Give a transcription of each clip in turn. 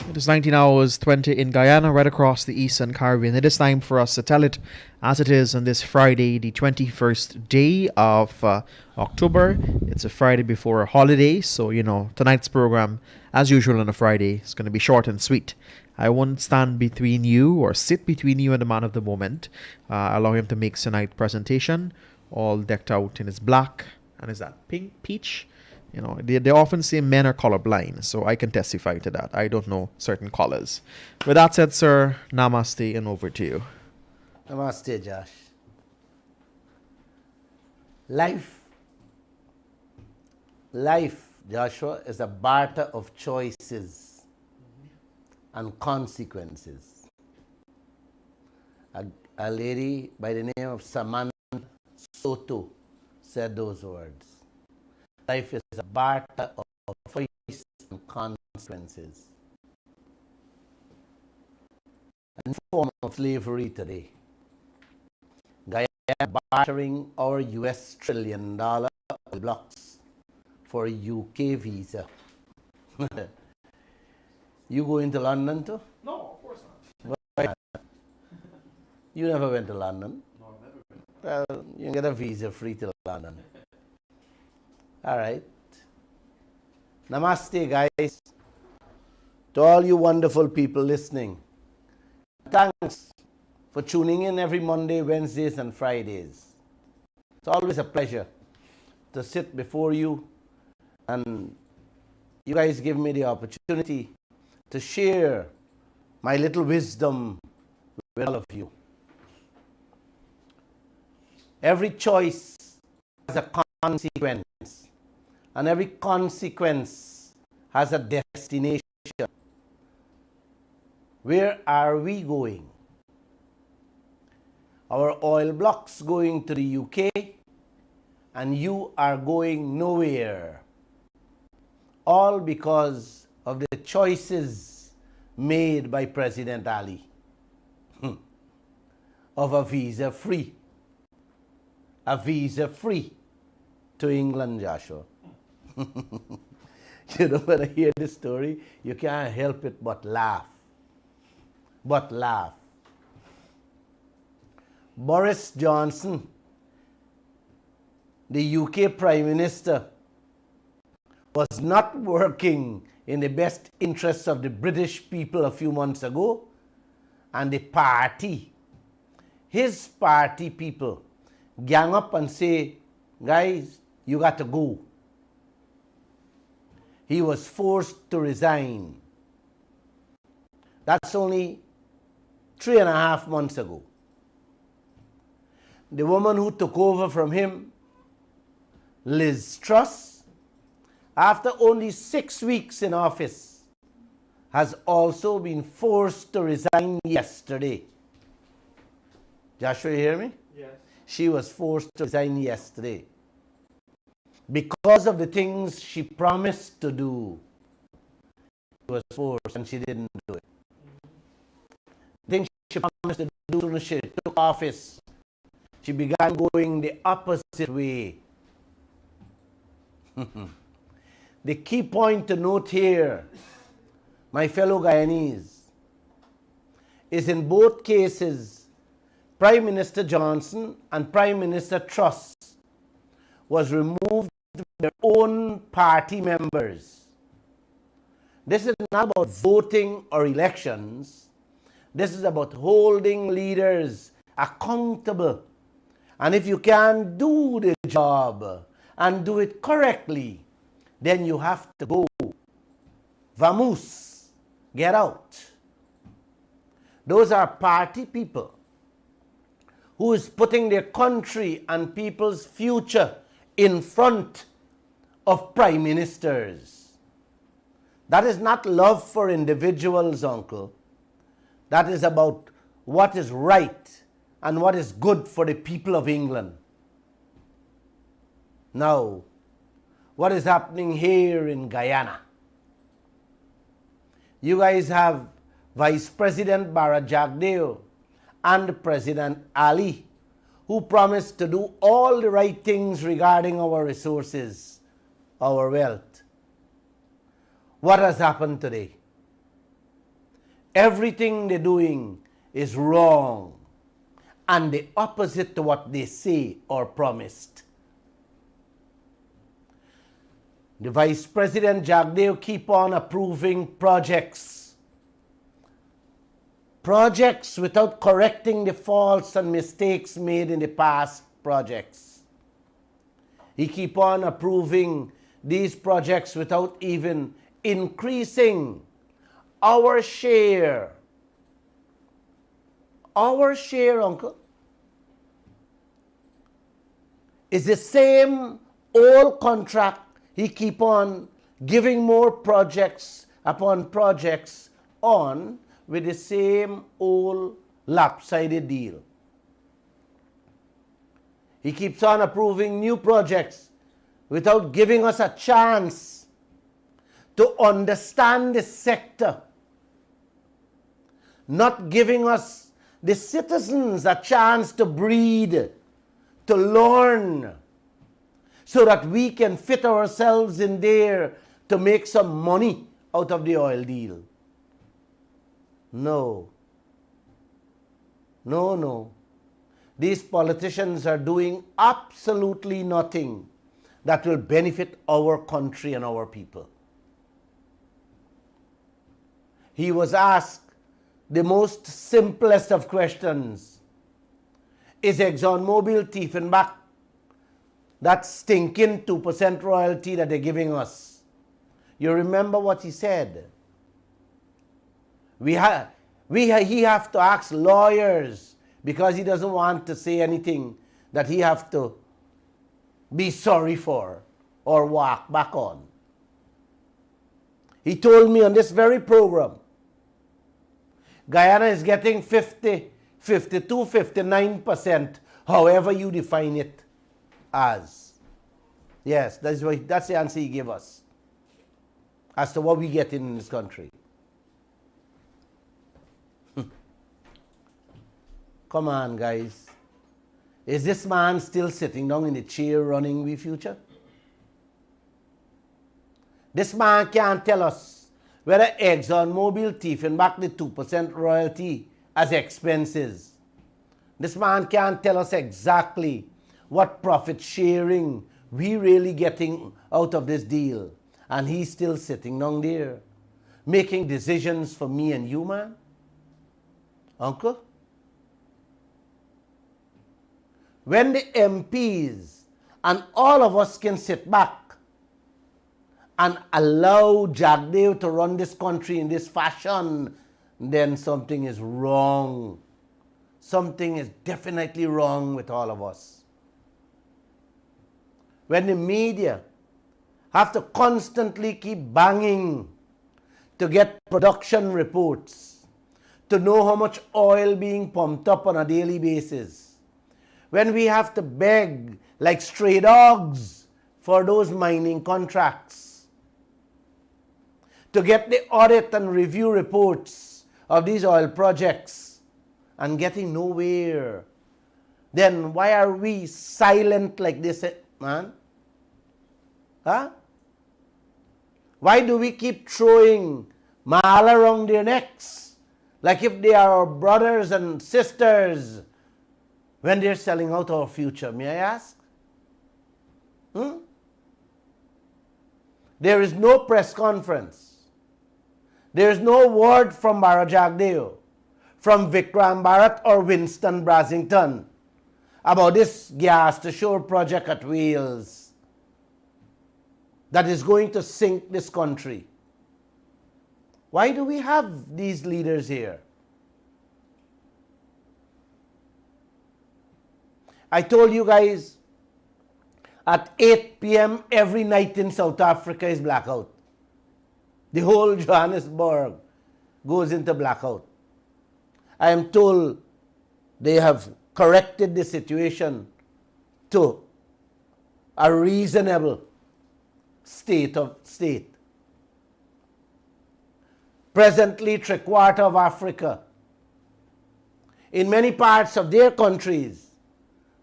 It is 19 hours 20 in Guyana, right across the Eastern Caribbean. It is time for us to tell it as it is on this Friday, the 21st day of October. It's a Friday before a holiday, so tonight's program, as usual on a Friday, is going to be short and sweet. I won't stand between you or sit between you and the man of the moment. Allow him to make tonight's presentation, all decked out in his black and is that pink peach. They often say men are colorblind, so I can testify to that. I don't know certain colors. With that said, sir, namaste and over to you. Namaste, Josh. Life, Joshua, is a barter of choices and consequences. A lady by the name of Samantha Soto said those words. Life is a barter of choices and consequences. A form of slavery today. Guyana bartering our US $1 trillion blocks for a UK visa. You going to London too? No, of course not. Why not? You never went to London? No, I've never been. Well, you can get a visa free to London. All right. Namaste, guys. To all you wonderful people listening, thanks for tuning in every Monday, Wednesdays, and Fridays. It's always a pleasure to sit before you, and you guys give me the opportunity to share my little wisdom with all of you. Every choice has a consequence. And every consequence has a destination. Where are we going? Our oil blocks going to the UK, and you are going nowhere. All because of the choices made by President Ali of a visa free to England, Joshua. When I hear this story, you can't help it but laugh. Boris Johnson, the UK Prime Minister, was not working in the best interests of the British people a few months ago, and the party, his party people, gang up and say, guys, you got to go. He was forced to resign. That's only 3.5 months ago. The woman who took over from him, Liz Truss, after only 6 weeks in office, has also been forced to resign yesterday. Joshua, you hear me? Yes. She was forced to resign yesterday because of the things she promised to do. She was forced and she didn't do it. The things she promised to do when she took office, she began going the opposite way. The key point to note here, my fellow Guyanese, is in both cases, Prime Minister Johnson and Prime Minister Truss was removed by their own party members. This is not about voting or elections. This is about holding leaders accountable. And if you can't do the job and do it correctly, then you have to go. Vamos, get out. Those are party people who is putting their country and people's future in front of prime ministers. That is not love for individuals, uncle. That is about what is right and what is good for the people of England. Now, what is happening here in Guyana? You guys have Vice President Barajagdeo and President Ali, who promised to do all the right things regarding our resources, our wealth. What has happened today? Everything they're doing is wrong and the opposite to what they say or promised. The Vice President Jagdeo keep on approving projects without correcting the faults and mistakes made in the past projects. He keep on approving these projects without even increasing our share. Our share, uncle, is the same old contract. He keep on giving more projects upon projects on with the same old lopsided deal. He keeps on approving new projects without giving us a chance to understand the sector, not giving us, the citizens, a chance to breathe, to learn, so that we can fit ourselves in there to make some money out of the oil deal. No. No, no. These politicians are doing absolutely nothing that will benefit our country and our people. He was asked the most simplest of questions. Is ExxonMobil thieving back that stinking 2% royalty that they're giving us? You remember what he said? He have to ask lawyers, because he doesn't want to say anything that he have to be sorry for or walk back on. He told me on this very program, Guyana is getting 50, 52, 59%, however you define it as. Yes, that's the answer he gave us as to what we get in this country. Come on, guys. Is this man still sitting down in the chair running We Future? This man can't tell us whether ExxonMobil thieving back the 2% royalty as expenses. This man can't tell us exactly what profit sharing we really getting out of this deal. And he's still sitting down there making decisions for me and you, man. Uncle? When the MPs and all of us can sit back and allow Jagdeo to run this country in this fashion, then something is wrong. Something is definitely wrong with all of us. When the media have to constantly keep banging to get production reports, to know how much oil being pumped up on a daily basis, when we have to beg like stray dogs for those mining contracts, to get the audit and review reports of these oil projects and getting nowhere, then why are we silent like this, man? Huh? Why do we keep throwing mahal around their necks like if they are our brothers and sisters when they're selling out our future, may I ask? There is no press conference. There is no word from Bara Jagdeo, from Vikram Bharat or Winston Brasington about this gas to shore project at Wales that is going to sink this country. Why do we have these leaders here? I told you guys, at 8 p.m. every night in South Africa is blackout. The whole Johannesburg goes into blackout. I am told they have corrected the situation to a reasonable state. Presently, three-quarters of Africa, in many parts of their countries,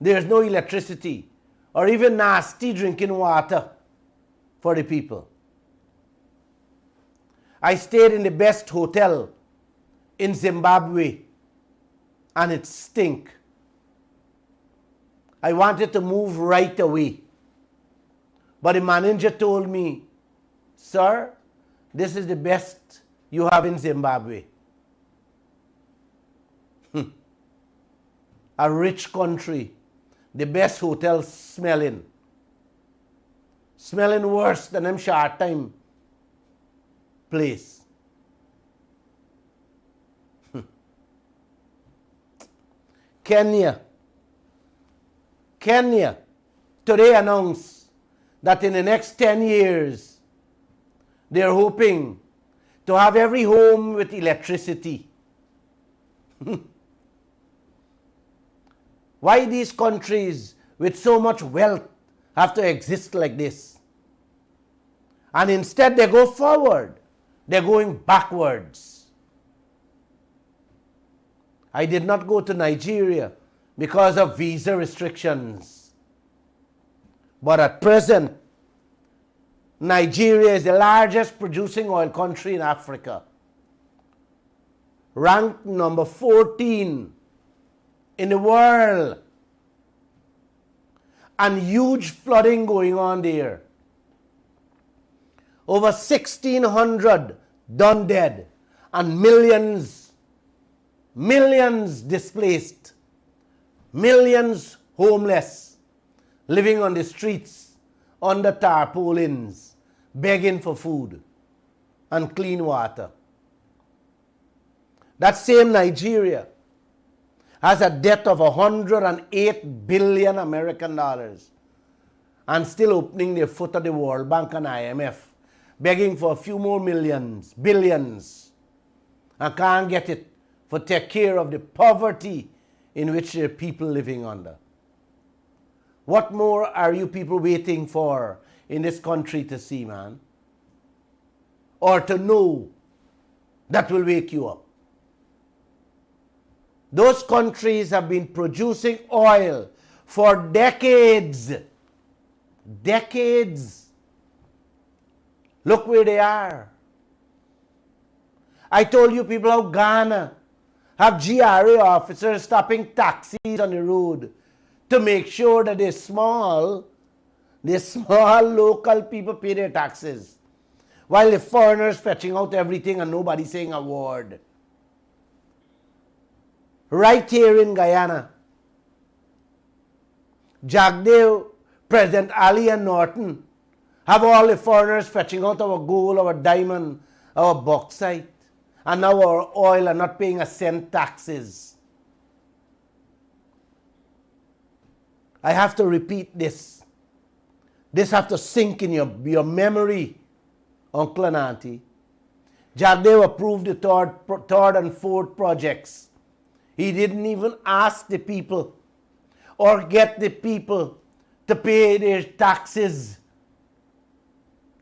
there's no electricity or even nasty drinking water for the people. I stayed in the best hotel in Zimbabwe and it stink. I wanted to move right away. But the manager told me, sir, this is the best you have in Zimbabwe. A rich country, the best hotels smelling. Smelling worse than them short time place. Kenya today announced that in the next 10 years, they're hoping to have every home with electricity. Why these countries with so much wealth have to exist like this? And instead they go forward. They're going backwards. I did not go to Nigeria because of visa restrictions. But at present, Nigeria is the largest producing oil country in Africa. Ranked number 14 in the world. And huge flooding going on there. Over 1,600 done dead and millions displaced, millions homeless, living on the streets, under tarpaulins, begging for food and clean water. That same Nigeria has a debt of 108 billion American dollars and still opening their foot at the World Bank and IMF, begging for a few more billions, and can't get it for take care of the poverty in which their people living under. What more are you people waiting for in this country to see, man? Or to know that will wake you up? Those countries have been producing oil for decades. Decades. Look where they are. I told you people how Ghana have GRA officers stopping taxis on the road to make sure that the small local people pay their taxes, while the foreigners fetching out everything and nobody saying a word. Right here in Guyana, Jagdeo, President Ali and Norton have all the foreigners fetching out our gold, our diamond, our bauxite, and now our oil are not paying a cent taxes. I have to repeat this. This have to sink in your memory, Uncle and Auntie. Jagdeo approved the third and fourth projects. He didn't even ask the people or get the people to pay their taxes.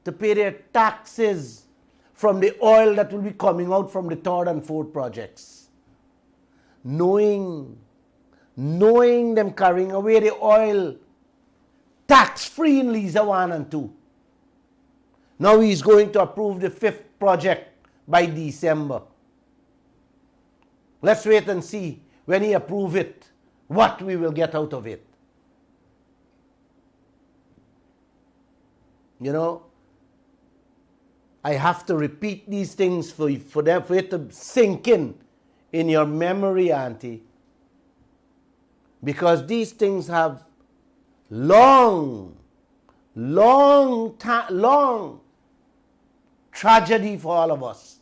To pay their taxes from the oil that will be coming out from the third and fourth projects. Knowing them carrying away the oil tax-free in Liza 1 and 2. Now he's going to approve the fifth project by December. Let's wait and see when he approves it, what we will get out of it. You know, I have to repeat these things for it to sink in your memory, Auntie. Because these things have long tragedy for all of us.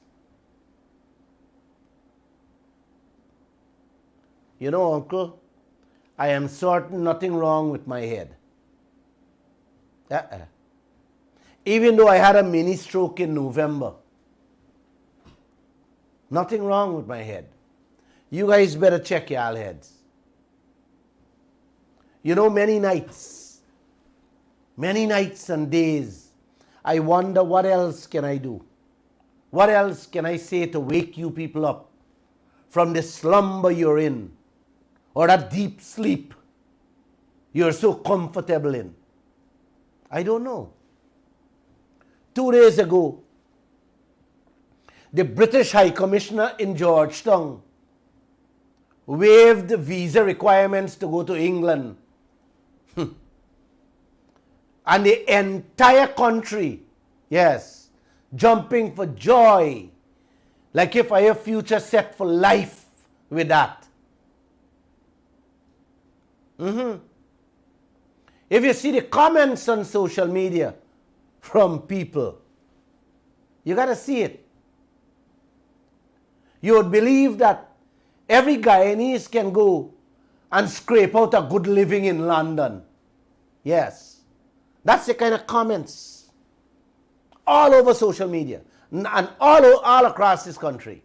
You know, Uncle, I am certain nothing wrong with my head. Even though I had a mini stroke in November, nothing wrong with my head. You guys better check your heads. You know, many nights and days, I wonder what else can I do? What else can I say to wake you people up from the slumber you're in, or that deep sleep you're so comfortable in? I don't know. 2 days ago, the British High Commissioner in Georgetown waived the visa requirements to go to England. And the entire country, yes, jumping for joy, like if I have future set for life with that. If you see the comments on social media from people, you got to see it. You would believe that every Guyanese can go and scrape out a good living in London. Yes. That's the kind of comments all over social media and all across this country.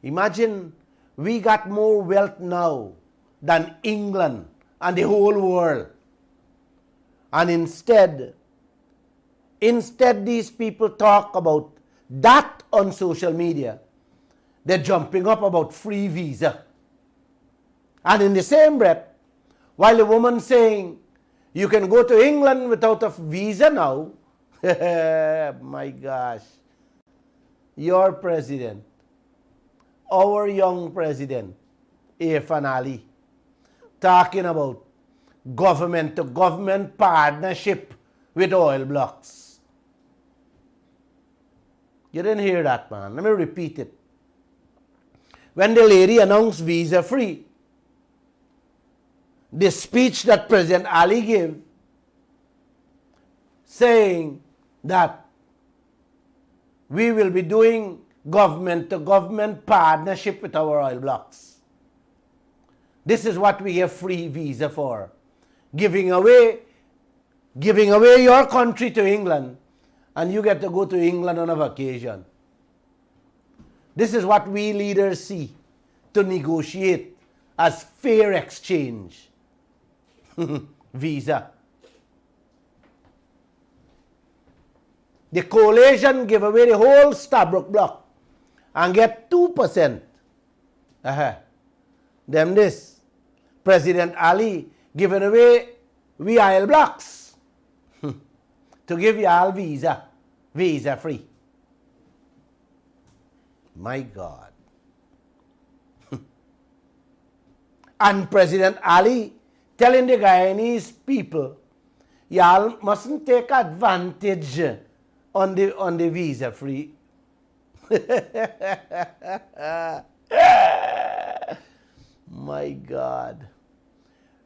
Imagine we got more wealth now than England and the whole world. And instead these people talk about that on social media. They're jumping up about free visa. And in the same breath, while the woman saying, you can go to England without a visa now, my gosh, your president, our young president, Irfan Ali, talking about government-to-government partnership with oil blocks. You didn't hear that, man. Let me repeat it. When the lady announced visa-free, the speech that President Ali gave, saying that we will be doing government-to-government partnership with our oil blocks. This is what we have free visa for. Giving away your country to England, and you get to go to England on a vacation. This is what we leaders see to negotiate as fair exchange. Visa. The coalition give away the whole Stabroek block and get 2%. Them this. President Ali giving away we oil blocks to give you all visa free. My God. And President Ali telling the Guyanese people, y'all mustn't take advantage on the visa free. My God.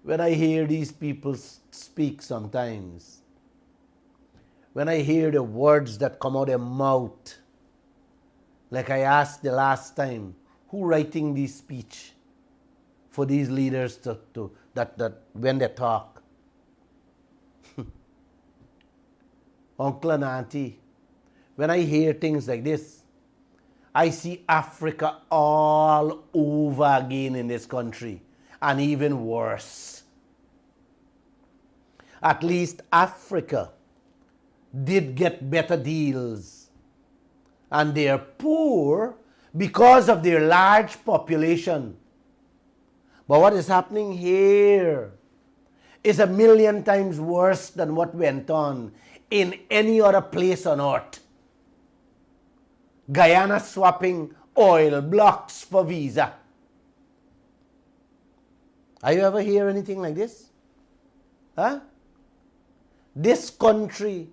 When I hear these people speak sometimes, when I hear the words that come out of their mouth, like I asked the last time, who writing this speech for these leaders that when they talk? Uncle and auntie, when I hear things like this, I see Africa all over again in this country, and even worse. At least Africa did get better deals, and they are poor because of their large population. But what is happening here is 1,000,000 times worse than what went on in any other place on earth. Guyana swapping oil blocks for visa. Have you ever hear anything like this? Huh? This country,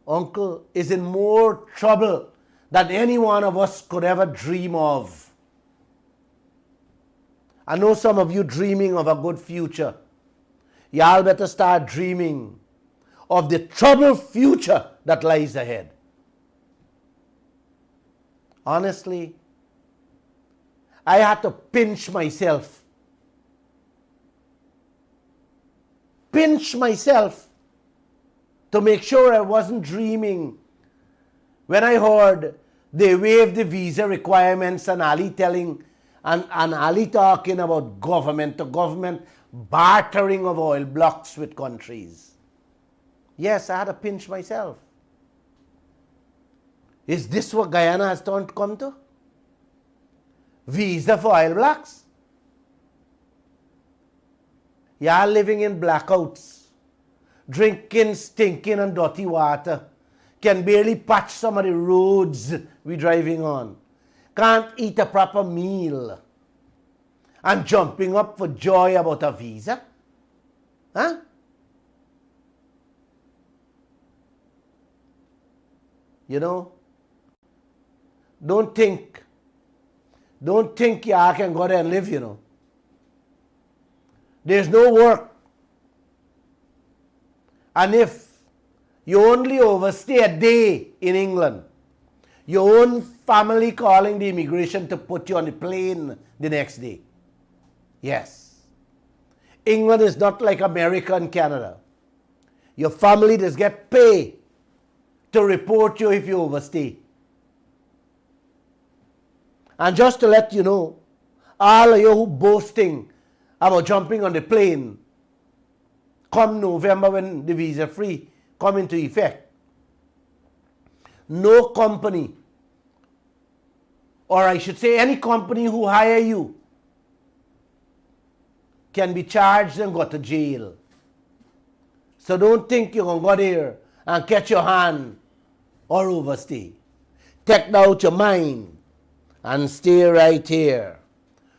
uncle, is in more trouble than any one of us could ever dream of. I know some of you dreaming of a good future. Y'all better start dreaming of the troubled future that lies ahead. Honestly, I had to pinch myself. To make sure I wasn't dreaming when I heard they waived the visa requirements and Ali telling and Ali talking about government-to-government bartering of oil blocks with countries. Yes, I had to pinch myself. Is this what Guyana has come to? Visa for oil blocks? Y'all living in blackouts, drinking stinking and dirty water. can barely patch some of the roads we're driving on, can't eat a proper meal, and jumping up for joy about a visa? Huh? You know, don't think you can go there and live, you know. There's no work. And if you only overstay a day in England, your own family calling the immigration to put you on the plane the next day. Yes. England is not like America and Canada. Your family does get pay to report you if you overstay. And just to let you know, all of you who boasting about jumping on the plane, come November when the visa free come into effect, no company, or I should say any company who hire you, can be charged and go to jail. So don't think you're going to go there and catch your hand or overstay. Take out your mind and stay right here.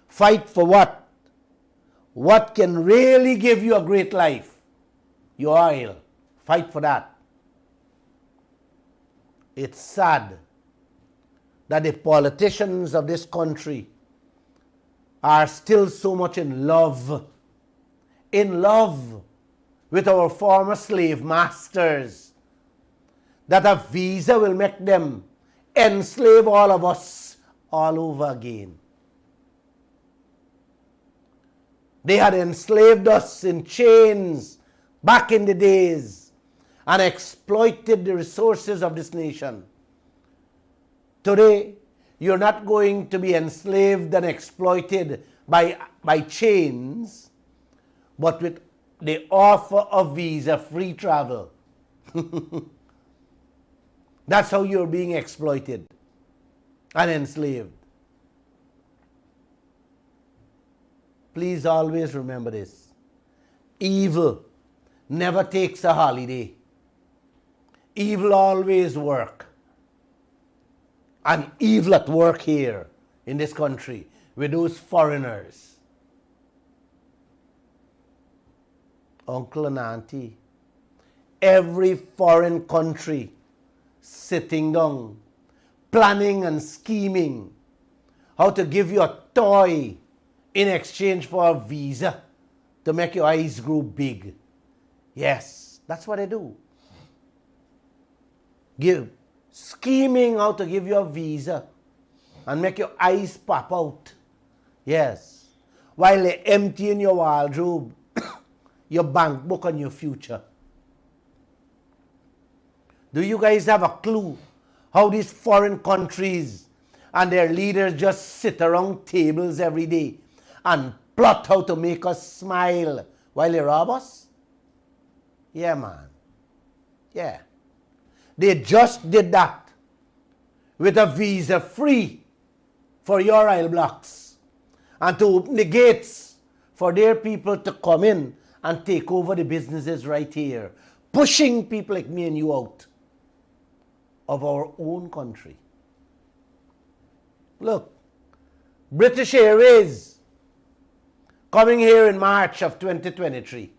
Fight for what? What can really give you a great life? Your oil. Fight for that. It's sad that the politicians of this country are still so much in love with our former slave masters, that a visa will make them enslave all of us all over again. They had enslaved us in chains back in the days and exploited the resources of this nation. Today, you're not going to be enslaved and exploited by chains, but with the offer of visa-free travel. That's how you're being exploited and enslaved. Please always remember this. Evil never takes a holiday. Evil always works. And evil at work here in this country with those foreigners. Uncle and auntie, every foreign country sitting down, planning and scheming how to give you a toy in exchange for a visa to make your eyes grow big. Yes, that's what they do. Scheming how to give you a visa and make your eyes pop out. Yes. While they're emptying your wardrobe, your bank book and your future. Do you guys have a clue how these foreign countries and their leaders just sit around tables every day and plot how to make us smile while they rob us? Yeah, man. Yeah. They just did that with a visa free for your oil blocks and to open the gates for their people to come in and take over the businesses right here, pushing people like me and you out of our own country. Look, British Airways coming here in March of 2023.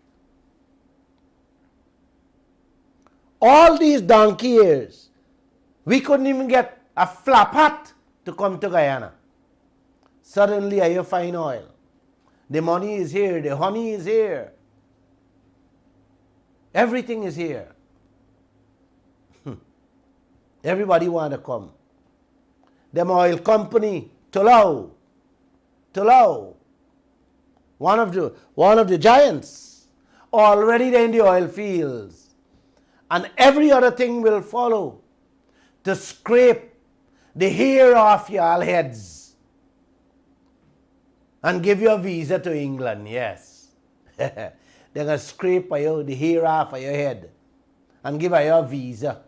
All these donkey years, we couldn't even get a flap hat to come to Guyana. Suddenly, I find oil. The money is here, the honey is here. Everything is here. Everybody want to come. Them oil company, Lall, one of the giants, already in the oil fields. And every other thing will follow to scrape the hair off your heads and give you a visa to England. Yes. They're going to scrape the hair off of your head and give you a visa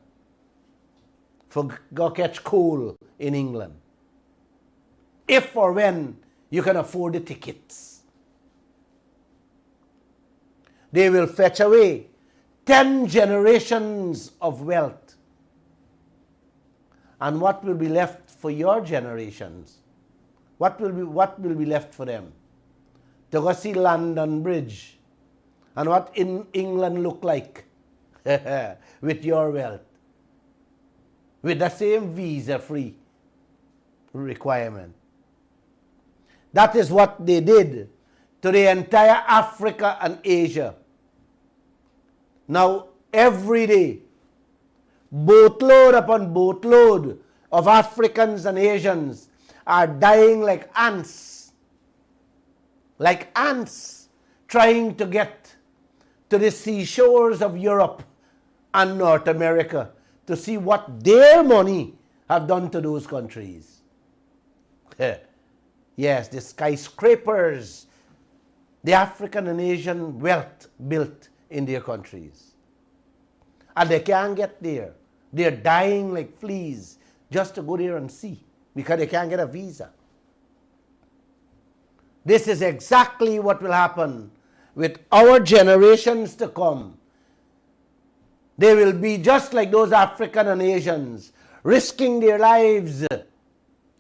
for go catch coal in England. If or when you can afford the tickets. They will fetch away 10 generations of wealth And what will be left for your generations? What will be left for them? To go see London Bridge and what England look like with your wealth, with the same visa-free requirement. That is what they did to the entire Africa and Asia. Now, every day, boatload upon boatload of Africans and Asians are dying like ants, trying to get to the seashores of Europe and North America to see what their money have done to those countries. Yes, the skyscrapers, the African and Asian wealth built in their countries. And they can't get there. They're dying like fleas just to go there and see because they can't get a visa. This is exactly what will happen with our generations to come. They will be just like those African and Asians, risking their lives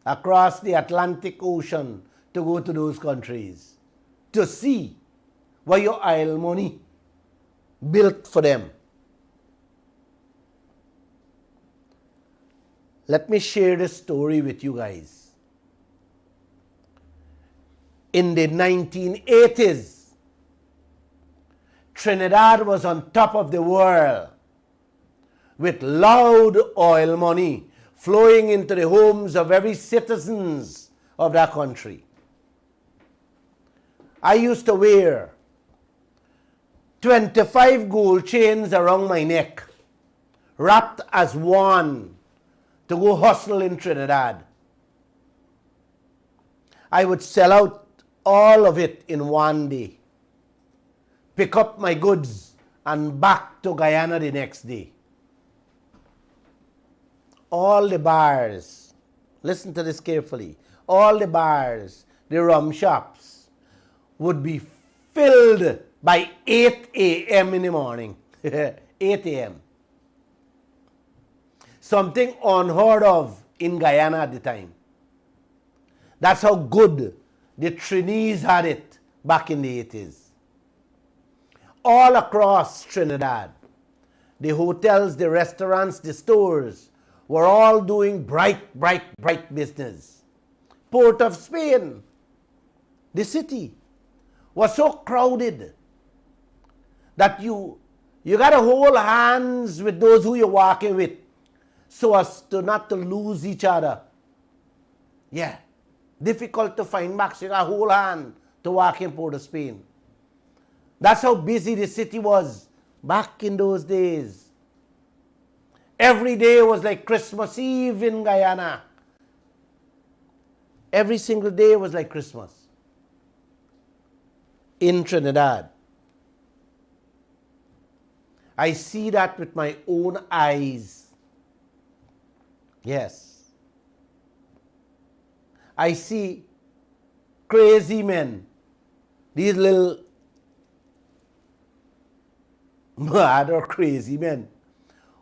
across the Atlantic Ocean to go to those countries to see what your oil money built for them. Let me share this story with you guys. In the 1980s, Trinidad was on top of the world with loud oil money flowing into the homes of every citizens of that country. I used to wear 25 gold chains around my neck, wrapped as one, to go hustle in Trinidad. I would sell out all of it in one day, pick up my goods, and back to Guyana the next day. All the bars, listen to this carefully, all the bars, the rum shops, would be filled by 8 a.m. in the morning. 8 a.m. Something unheard of in Guyana at the time. That's how good the Trinis had it back in the 80s. All across Trinidad, the hotels, the restaurants, the stores were all doing bright business. Port of Spain, the city, was so crowded that you got to hold hands with those who you're walking with so as to not to lose each other. Yeah, difficult to find back, so you got to hold hand to walk in Port of Spain. That's how busy the city was back in those days. Every day was like Christmas Eve in Guyana. Every single day was like Christmas in Trinidad. I see that with my own eyes. Yes. I see crazy men, these little mad or crazy men,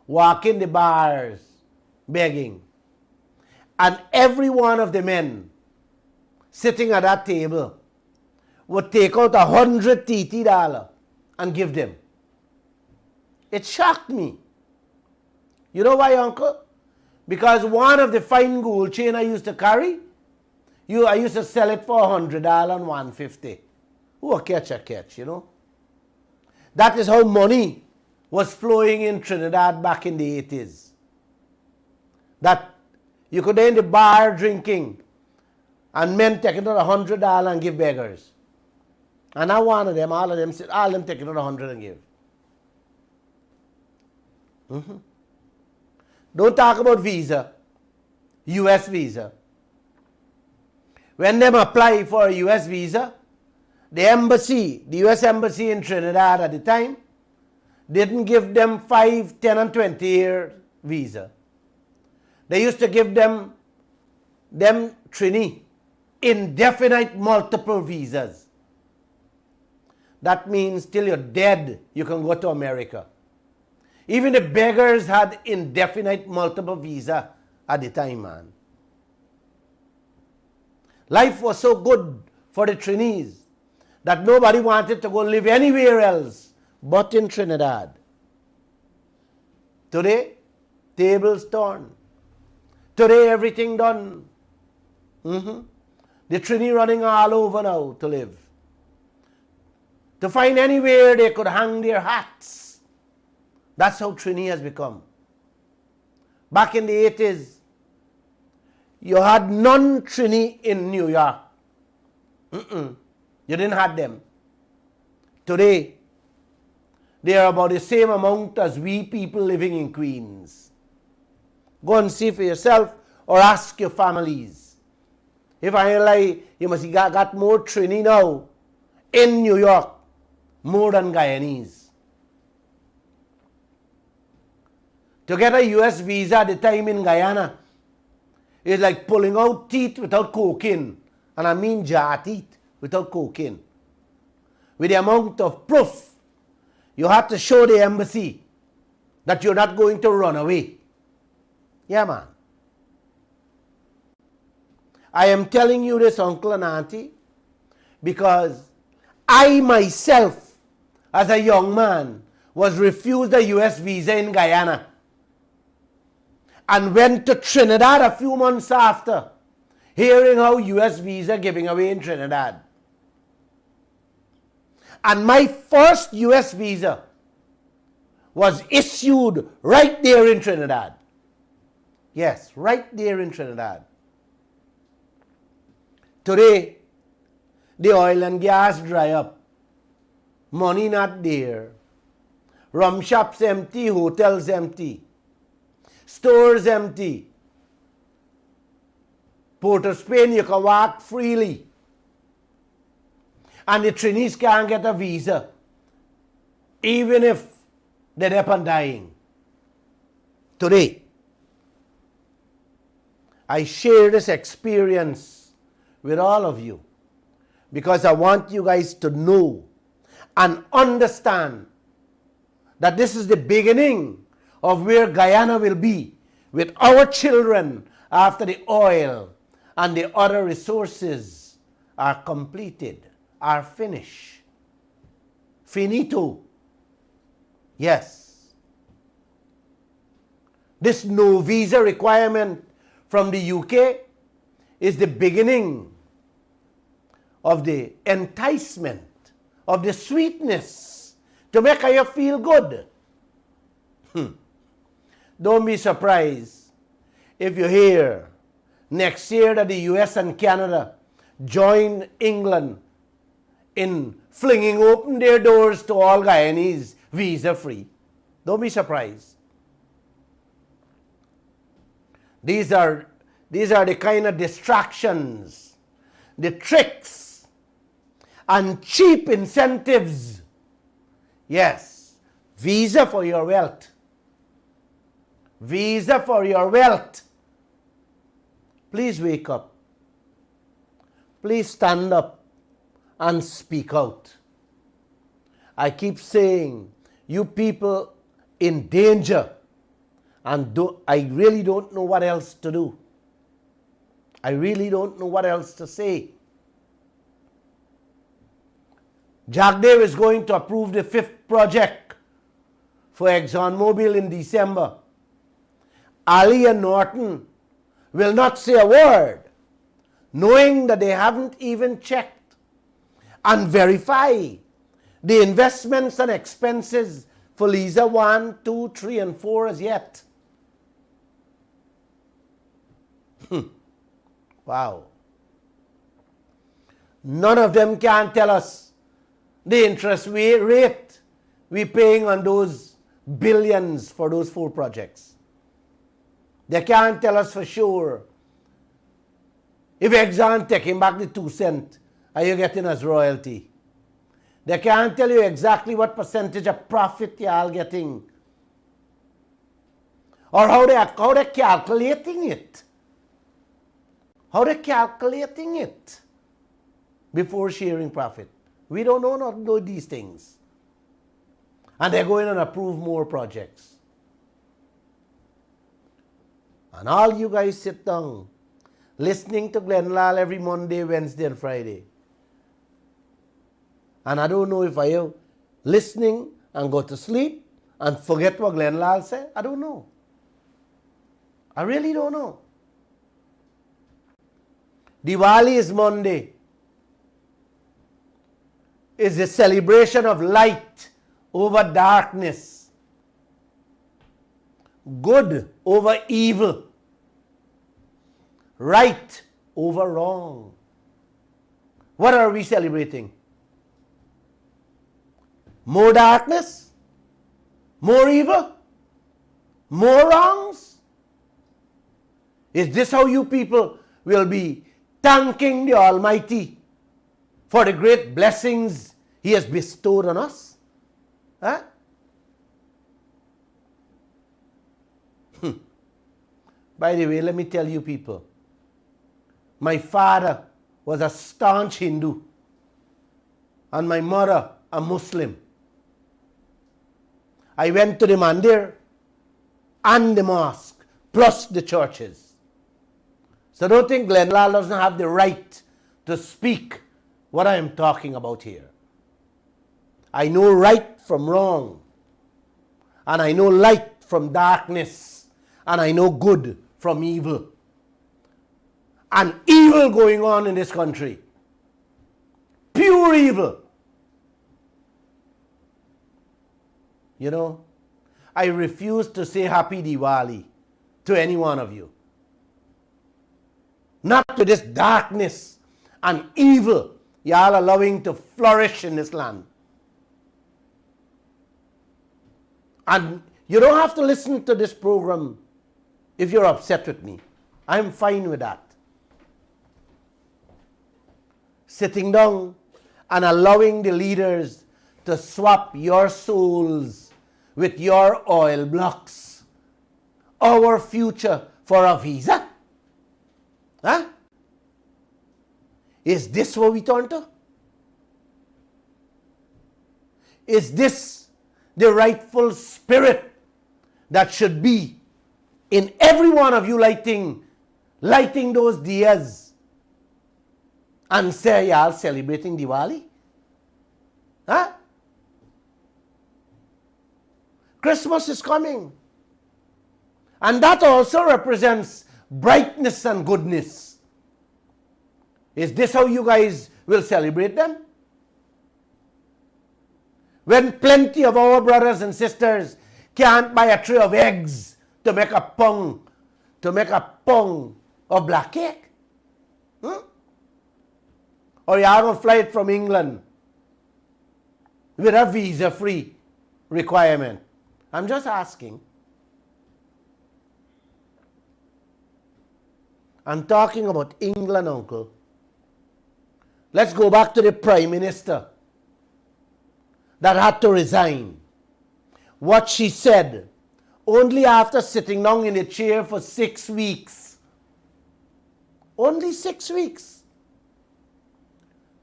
walking the bars begging. And every one of the men sitting at that table would take out $100 TT and give them. It shocked me. You know why, uncle? Because one of the fine gold chain I used to carry, I used to sell it for $100 and $150. Who a catch, you know? That is how money was flowing in Trinidad back in the 80s. That you could be in the bar drinking and men taking out $100 and give beggars. And not one of them, all of them taking out $100 and give. Don't talk about visa, US visa. When them apply for a US visa, the US embassy in Trinidad at the time, didn't give them 5, 10, and 20-year visa. They used to give them Trini indefinite multiple visas. That means till you're dead, you can go to America. Even the beggars had indefinite multiple visa at the time, man. Life was so good for the Trinis that nobody wanted to go live anywhere else but in Trinidad. Today, tables turned. Today, everything done. The Trini running all over now to live. To find anywhere they could hang their hats. That's how Trini has become. Back in the 80s, you had none Trini in New York. You didn't have them. Today, they are about the same amount as we people living in Queens. Go and see for yourself or ask your families. If I lie, you must have got more Trini now in New York, more than Guyanese. To get a US visa at the time in Guyana is like pulling out teeth without cocaine. And I mean jar teeth without cocaine. With the amount of proof you have to show the embassy that you're not going to run away. Yeah, man. I am telling you this, uncle and auntie, because I myself, as a young man, was refused a US visa in Guyana and went to Trinidad a few months after, hearing how US visa giving away in Trinidad. And my first US visa was issued right there in Trinidad. Yes, right there in Trinidad. Today, the oil and gas dry up. Money not there. Rum shops empty, hotels empty. Stores empty. Port of Spain, you can walk freely. And the Trinis can't get a visa, even if they're up and dying. Today, I share this experience with all of you because I want you guys to know and understand that this is the beginning of where Guyana will be with our children after the oil and the other resources are completed, are finished. Finito. Yes. This no visa requirement from the UK is the beginning of the enticement, of the sweetness to make you feel good. Don't be surprised if you hear next year that the US and Canada join England in flinging open their doors to all Guyanese visa-free. Don't be surprised. These are the kind of distractions, the tricks, and cheap incentives. Yes, visa for your wealth. Visa for your wealth. Please wake up. Please stand up and speak out. I keep saying, you people in danger, and I really don't know what else to do. I really don't know what else to say. Jagdev is going to approve the 5th project for ExxonMobil in December. Ali and Norton will not say a word, knowing that they haven't even checked and verify the investments and expenses for Liza 1, 2, 3, and 4 as yet. Wow. None of them can tell us the interest rate we're paying on those billions for those 4 projects. They can't tell us for sure if Exxon taking back the 2 cents, are you getting as royalty? They can't tell you exactly what percentage of profit you are getting, or how they're calculating it. How they're calculating it before sharing profit. We don't know these things. And they're going to approve more projects. And all you guys sit down listening to Lall every Monday, Wednesday, and Friday. And I don't know if I am listening and go to sleep and forget what Lall said. I don't know. I really don't know. Diwali is Monday. Is a celebration of light over darkness. Good over evil. Right over wrong. What are we celebrating? More darkness? More evil? More wrongs? Is this how you people will be thanking the Almighty for the great blessings He has bestowed on us? Huh? By the way, let me tell you people, my father was a staunch Hindu and my mother a Muslim. I went to the mandir and the mosque plus the churches. So don't think Lall doesn't have the right to speak what I am talking about here. I know right from wrong, and I know light from darkness, and I know good from evil. And evil going on in this country. Pure evil. You know, I refuse to say Happy Diwali to any one of you. Not to this darkness and evil y'all allowing to flourish in this land. And you don't have to listen to this program if you're upset with me. I'm fine with that. Sitting down and allowing the leaders to swap your souls with your oil blocks. Our future for a visa? Huh? Is this what we turn to? Is this the rightful spirit that should be in every one of you lighting those diyas and say y'all celebrating Diwali? Huh? Christmas is coming. And that also represents brightness and goodness. Is this how you guys will celebrate them? When plenty of our brothers and sisters can't buy a tray of eggs to make a pound of black cake? Or you are going to fly it from England with a visa-free requirement? I'm just asking. I'm talking about England, uncle. Let's go back to the Prime Minister that had to resign. What she said only after sitting down in the chair for 6 weeks. Only 6 weeks.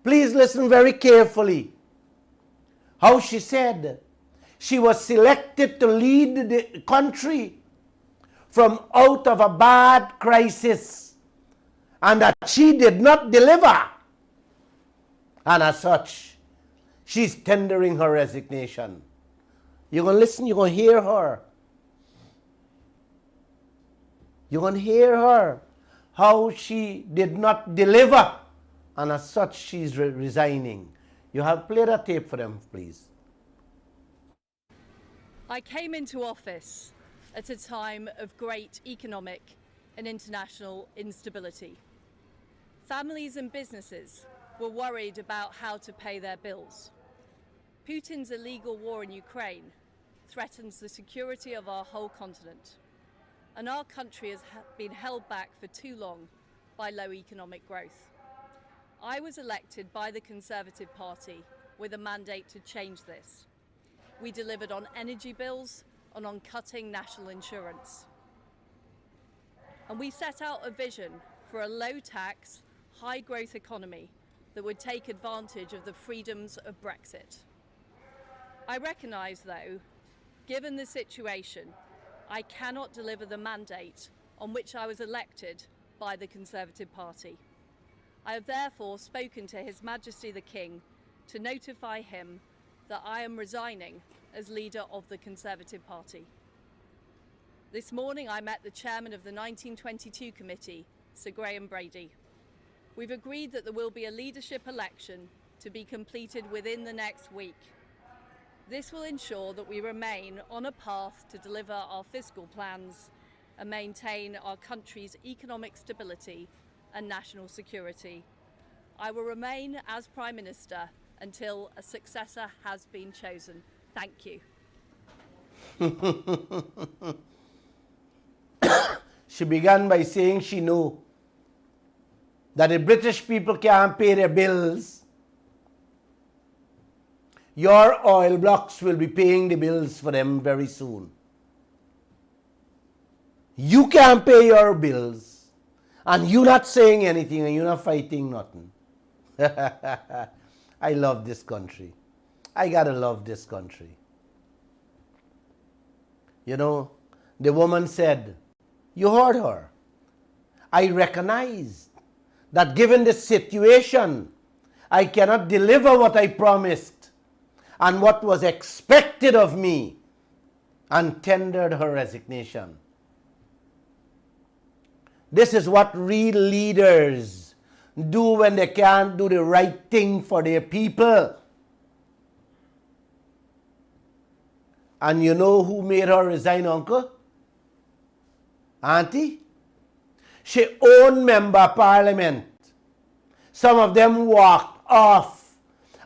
Please listen very carefully. How she said she was selected to lead the country from out of a bad crisis and that she did not deliver. And as such, she's tendering her resignation. You're going to listen, you're going to hear her. You're going to hear her, how she did not deliver, and as such, she's resigning. You have played a tape for them, please. I came into office at a time of great economic and international instability. Families and businesses were worried about how to pay their bills. Putin's illegal war in Ukraine threatens the security of our whole continent, and our country has been held back for too long by low economic growth. I was elected by the Conservative Party with a mandate to change this. We delivered on energy bills and on cutting national insurance. And we set out a vision for a low-tax, high-growth economy that would take advantage of the freedoms of Brexit. I recognise, though, given the situation, I cannot deliver the mandate on which I was elected by the Conservative Party. I have therefore spoken to His Majesty the King to notify him that I am resigning as leader of the Conservative Party. This morning I met the chairman of the 1922 committee, Sir Graham Brady. We've agreed that there will be a leadership election to be completed within the next week. This will ensure that we remain on a path to deliver our fiscal plans and maintain our country's economic stability and national security. I will remain as Prime Minister until a successor has been chosen. Thank you. She began by saying she knew that the British people can't pay their bills. Your oil blocks will be paying the bills for them very soon. You can't pay your bills, and you're not saying anything, and you're not fighting nothing. I love this country. I gotta love this country. You know, the woman said, you heard her. I recognized that given the situation, I cannot deliver what I promised and what was expected of me, and tendered her resignation. This is what real leaders do when they can't do the right thing for their people. And you know who made her resign, Uncle? Auntie? She own member of parliament. Some of them walked off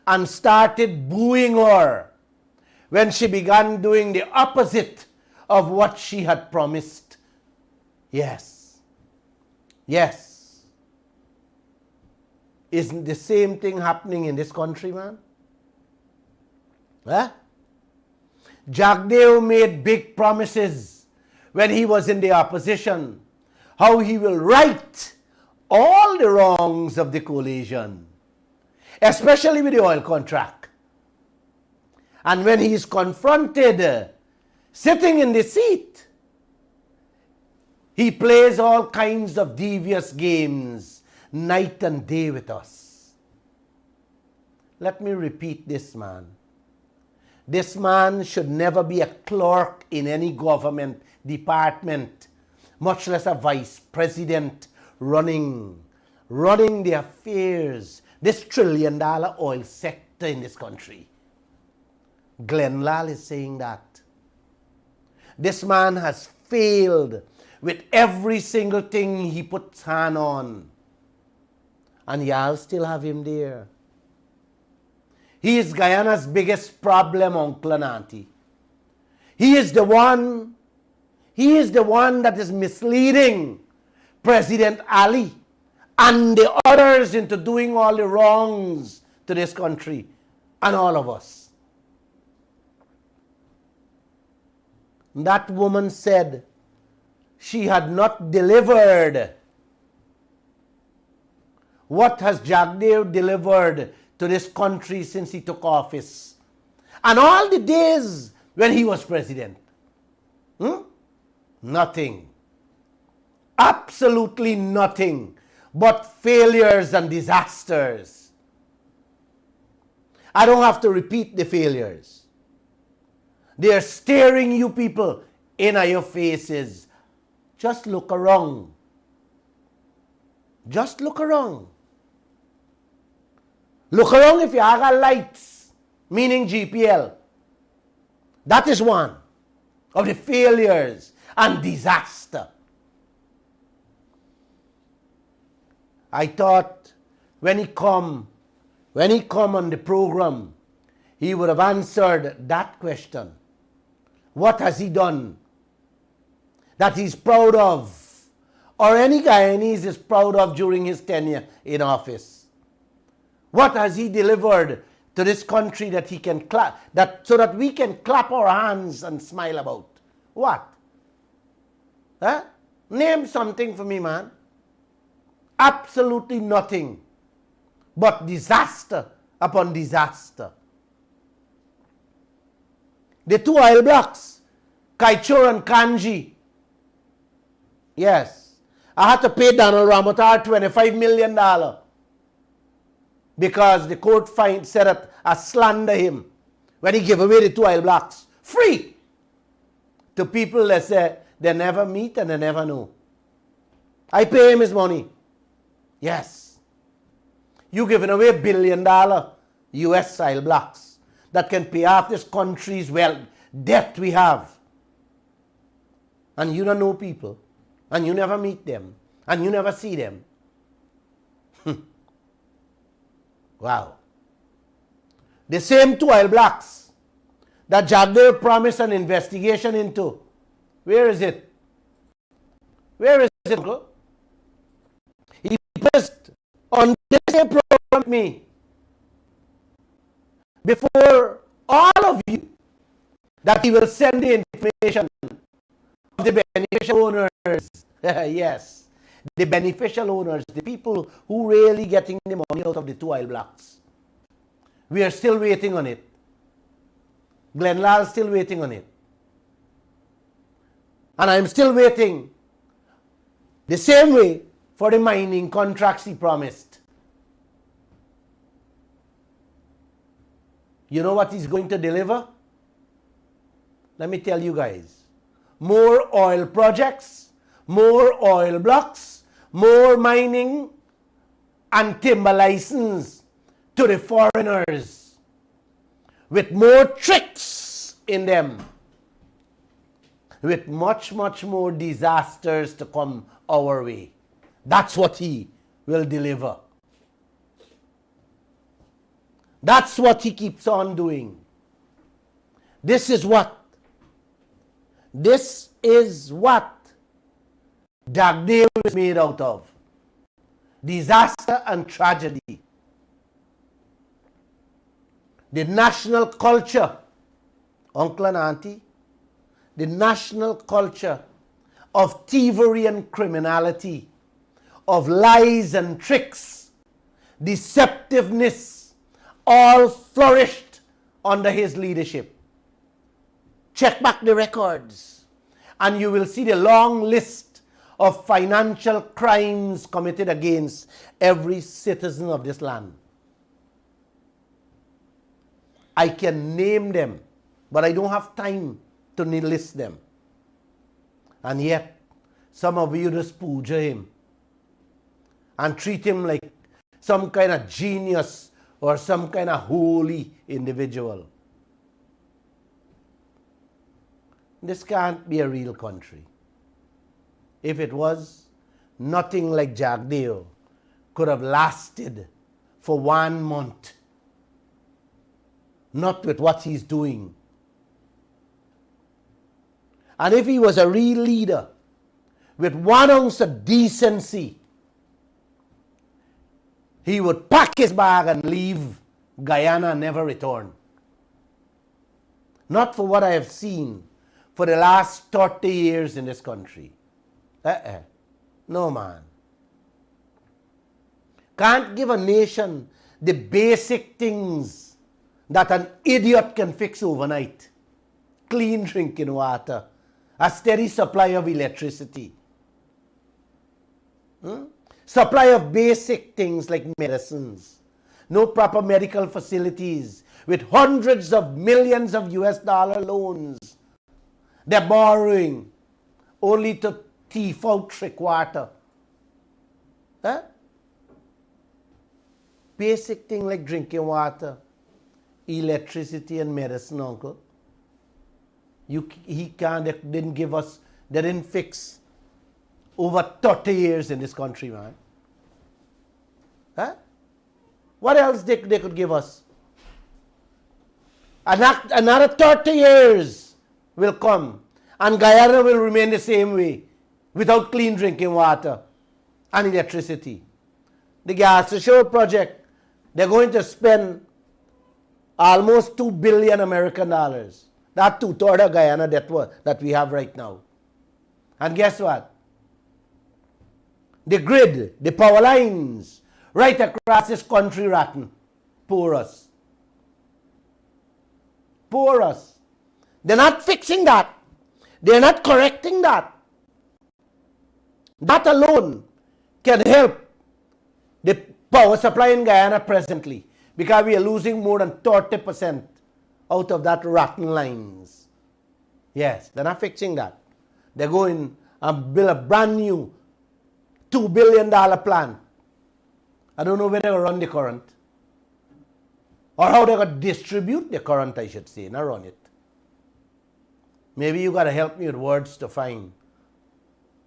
and started booing her when she began doing the opposite of what she had promised. Yes. Yes. Isn't the same thing happening in this country, man? Huh? Jagdeo made big promises when he was in the opposition, how he will right all the wrongs of the coalition, especially with the oil contract. And when he is confronted, sitting in the seat, he plays all kinds of devious games, night and day with us. Let me repeat this, man. This man should never be a clerk in any government department, much less a vice president running the affairs, this $1 trillion oil sector in this country. Lall is saying that. This man has failed with every single thing he puts hand on. And y'all still have him there. He is Guyana's biggest problem, Uncle and Auntie. He is the one that is misleading President Ali and the others into doing all the wrongs to this country and all of us. That woman said she had not delivered. What has Jagdeo delivered to this country since he took office? And all the days when he was president? Nothing. Absolutely nothing but failures and disasters. I don't have to repeat the failures. They are staring you people in your faces. Just look around. Just look around. Look around if you have lights, meaning GPL. That is one of the failures and disaster. I thought when he come on the program, he would have answered that question. What has he done that he's proud of, or any Guyanese is proud of during his tenure in office? What has he delivered to this country that he can clap, so that we can clap our hands and smile about? What? Huh? Name something for me, man. Absolutely nothing but disaster upon disaster. The two oil blocks, Kaieteur and Kanji, Yes. I had to pay Donald Ramotar $25 million because the court said that I slander him when he gave away the 2 oil blocks free to people that say they never meet and they never know. I pay him his money. Yes. You giving away $1 billion US oil blocks that can pay off this country's debt we have. And you don't know people. And you never meet them. And you never see them. Wow. The same 2 oil blocks that Jagdeo promised an investigation into. Where is it? Where is it, uncle? He promised on this same program with me before all of you that he will send the information of the beneficial owners. Yes, the beneficial owners, the people who really getting the money out of the 2 oil blocks. We are still waiting on it. Lall still waiting on it. And I'm still waiting the same way for the mining contracts he promised. You know what he's going to deliver? Let me tell you guys. More oil projects, more oil blocks, more mining and timber license to the foreigners with more tricks in them, with much, much more disasters to come our way. That's what he will deliver. That's what he keeps on doing. This is what Jagdeo is made out of. Disaster and tragedy. The national culture, uncle and auntie, the national culture of thievery and criminality, of lies and tricks, deceptiveness, all flourished under his leadership. Check back the records and you will see the long list of financial crimes committed against every citizen of this land. I can name them, but I don't have time to list them. And yet, some of you just puja him and treat him like some kind of genius or some kind of holy individual. This can't be a real country. If it was, nothing like Jagdeo could have lasted for 1 month. Not with what he's doing. And if he was a real leader with 1 ounce of decency, he would pack his bag and leave Guyana and never return. Not for what I have seen for the last 30 years in this country. No, man. Can't give a nation the basic things that an idiot can fix overnight. Clean drinking water, a steady supply of electricity, supply of basic things like medicines, no proper medical facilities, with hundreds of millions of US dollar loans. They're borrowing only to thief out trick water. Basic thing like drinking water, electricity and medicine, uncle. They didn't give us, they didn't fix over 30 years in this country, man. What else they could give us? Another 30 years will come and Guyana will remain the same way without clean drinking water and electricity. The gas shore project, they're going to spend almost $2 billion American dollars. That's 2/3 of Guyana that we have right now. And guess what? The grid, the power lines, right across this country rotten. Poor us. Poor us. They're not fixing that. They're not correcting that. That alone can help the power supply in Guyana presently, because we are losing more than 30% out of that rotten lines. Yes, they're not fixing that. They're going and build a brand new $2 billion plant. I don't know where they're going to run the current, or how they're going to distribute the current, I should say, not run it. Maybe you got to help me with words to find,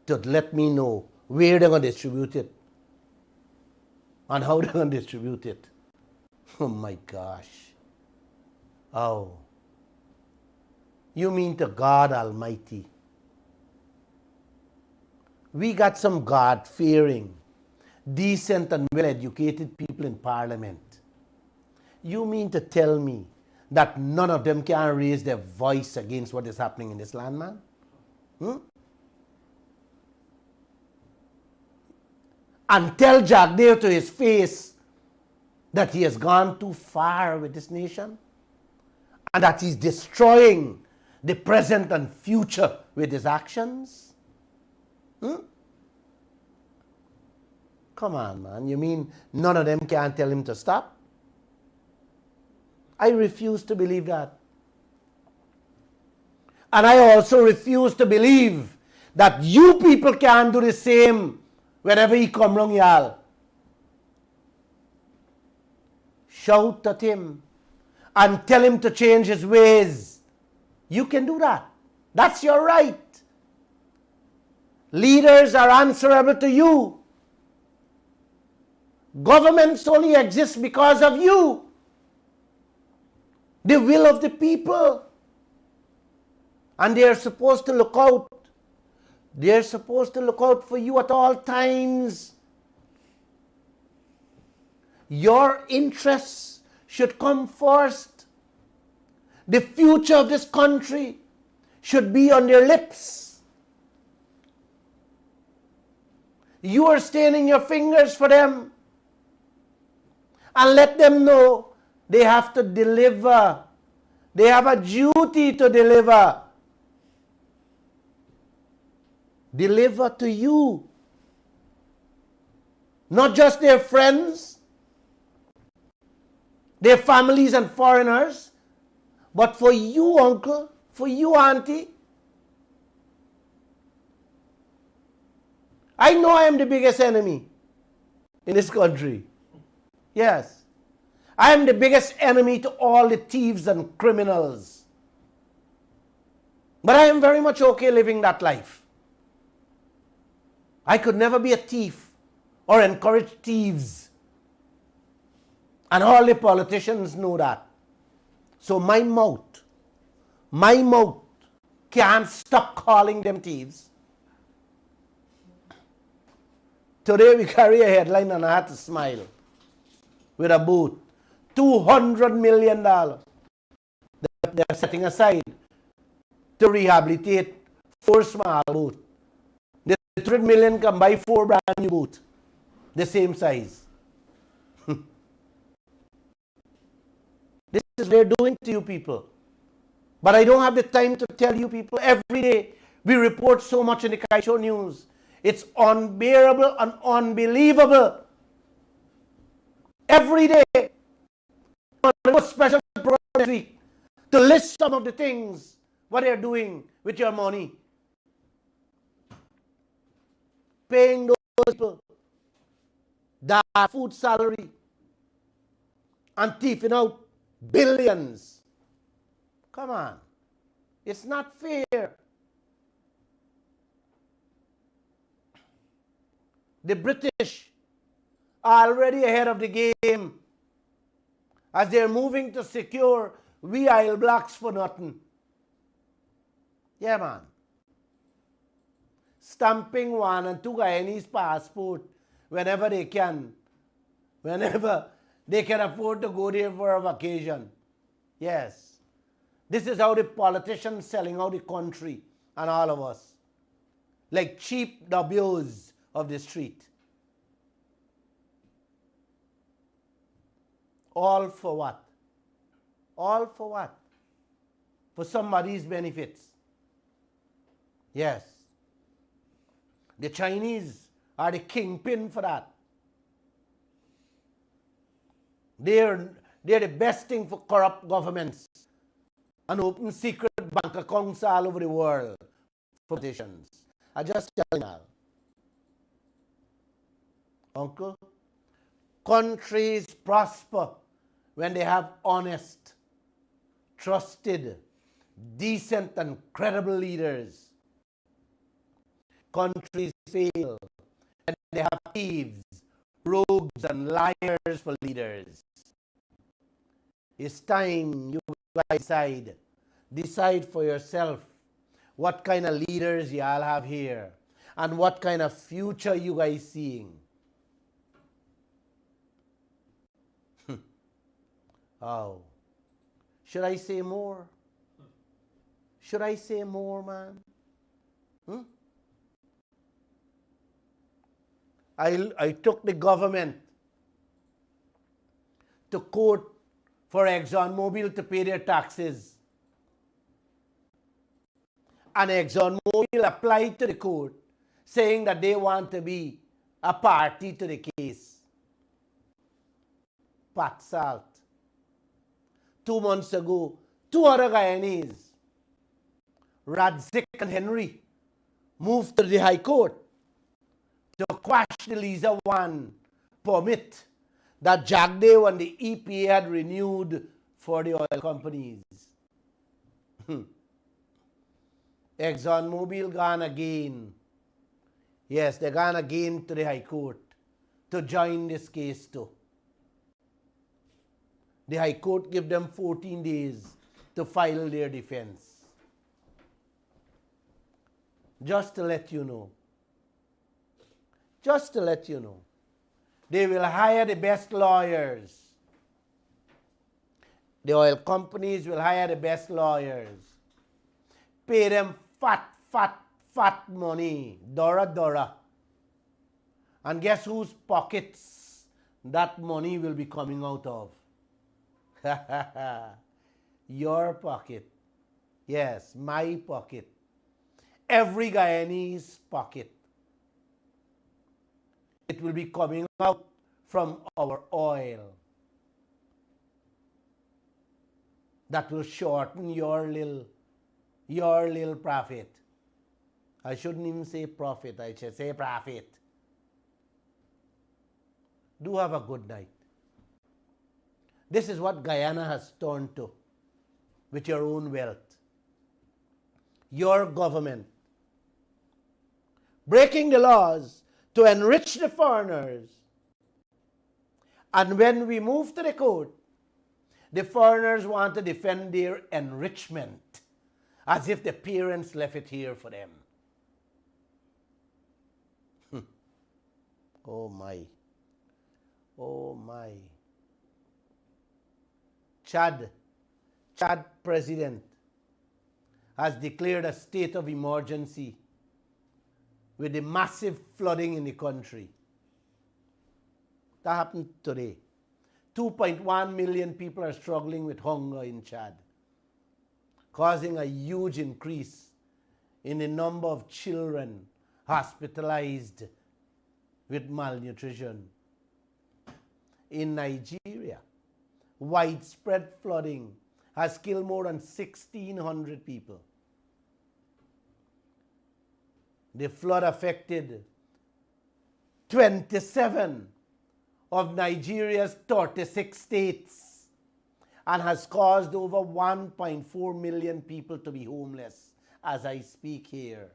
to let me know where they're going to distribute it and how they're going to distribute it. Oh my gosh. Oh. You mean to God Almighty? We got some God-fearing, decent and well-educated people in Parliament. You mean to tell me that none of them can raise their voice against what is happening in this land, man? And tell Jack Dale to his face that he has gone too far with this nation and that he's destroying the present and future with his actions? Come on, man. You mean none of them can tell him to stop? I refuse to believe that. And I also refuse to believe that you people can do the same whenever he come wrong, y'all. Shout at him and tell him to change his ways. You can do that. That's your right. Leaders are answerable to you. Governments only exist because of you. The will of the people. And they are supposed to look out. They are supposed to look out for you at all times. Your interests should come first. The future of this country should be on their lips. You are staining your fingers for them. And let them know they have to deliver. They have a duty to deliver. Deliver to you. Not just their friends, their families and foreigners, but for you, uncle, for you, auntie. I know I am the biggest enemy in this country. Yes. I am the biggest enemy to all the thieves and criminals. But I am very much okay living that life. I could never be a thief or encourage thieves. And all the politicians know that. So my mouth can't stop calling them thieves. Today we carry a headline and I had to smile with a boat. $200 million they're setting aside to rehabilitate 4 small boats. The $300 million can buy 4 brand new boats, the same size. This is what they're doing to you people. But I don't have the time to tell you people. Every day we report so much in the Kaieteur news. It's unbearable and unbelievable. Every day, on a special program this week, to list some of the things, what they're doing with your money. Paying those people that food salary and thieving out billions. Come on. It's not fair. The British are already ahead of the game as they're moving to secure we Isle Blacks for nothing. Yeah, man. Stamping 1 and 2 Guyanese passport whenever they can. Whenever they can afford to go there for a vacation. Yes. This is how the politicians selling out the country and all of us. Like cheap W's of the street. All for what? All for what? For somebody's benefits. Yes. The Chinese are the kingpin for that. They're the best thing for corrupt governments and open secret bank accounts all over the world for politicians. I just tell you now. Uncle, countries prosper when they have honest, trusted, decent and credible leaders. Countries fail when they have thieves, rogues and liars for leaders. It's time you guys decide for yourself what kind of leaders y'all have here and what kind of future you guys seeing. Oh, should I say more? Should I say more, man? I took the government to court for ExxonMobil to pay their taxes. And ExxonMobil applied to the court saying that they want to be a party to the case. Pat salt. 2 months ago, 2 other Guyanese, Radzik and Henry, moved to the High Court to quash the Liza 1 permit that Jagdev and the EPA had renewed for the oil companies. ExxonMobil gone again. Yes, they're gone again to the High Court to join this case too. The High Court give them 14 days to file their defense. Just to let you know. Just to let you know. They will hire the best lawyers. The oil companies will hire the best lawyers. Pay them fat money. Dora. And guess whose pockets that money will be coming out of? Your pocket. Yes, my pocket. Every Guyanese pocket. It will be coming out from our oil. That will shorten your little profit. I shouldn't even say profit, I should say profit. Do have a good night. This is what Guyana has turned to with your own wealth. Your government breaking the laws to enrich the foreigners. And when we move to the court, the foreigners want to defend their enrichment as if the parents left it here for them. Oh my. Oh my. Chad president has declared a state of emergency with the massive flooding in the country. That happened today. 2.1 million people are struggling with hunger in Chad, causing a huge increase in the number of children hospitalized with malnutrition. In Nigeria, widespread flooding has killed more than 1,600 people. The flood affected 27 of Nigeria's 36 states and has caused over 1.4 million people to be homeless as I speak here.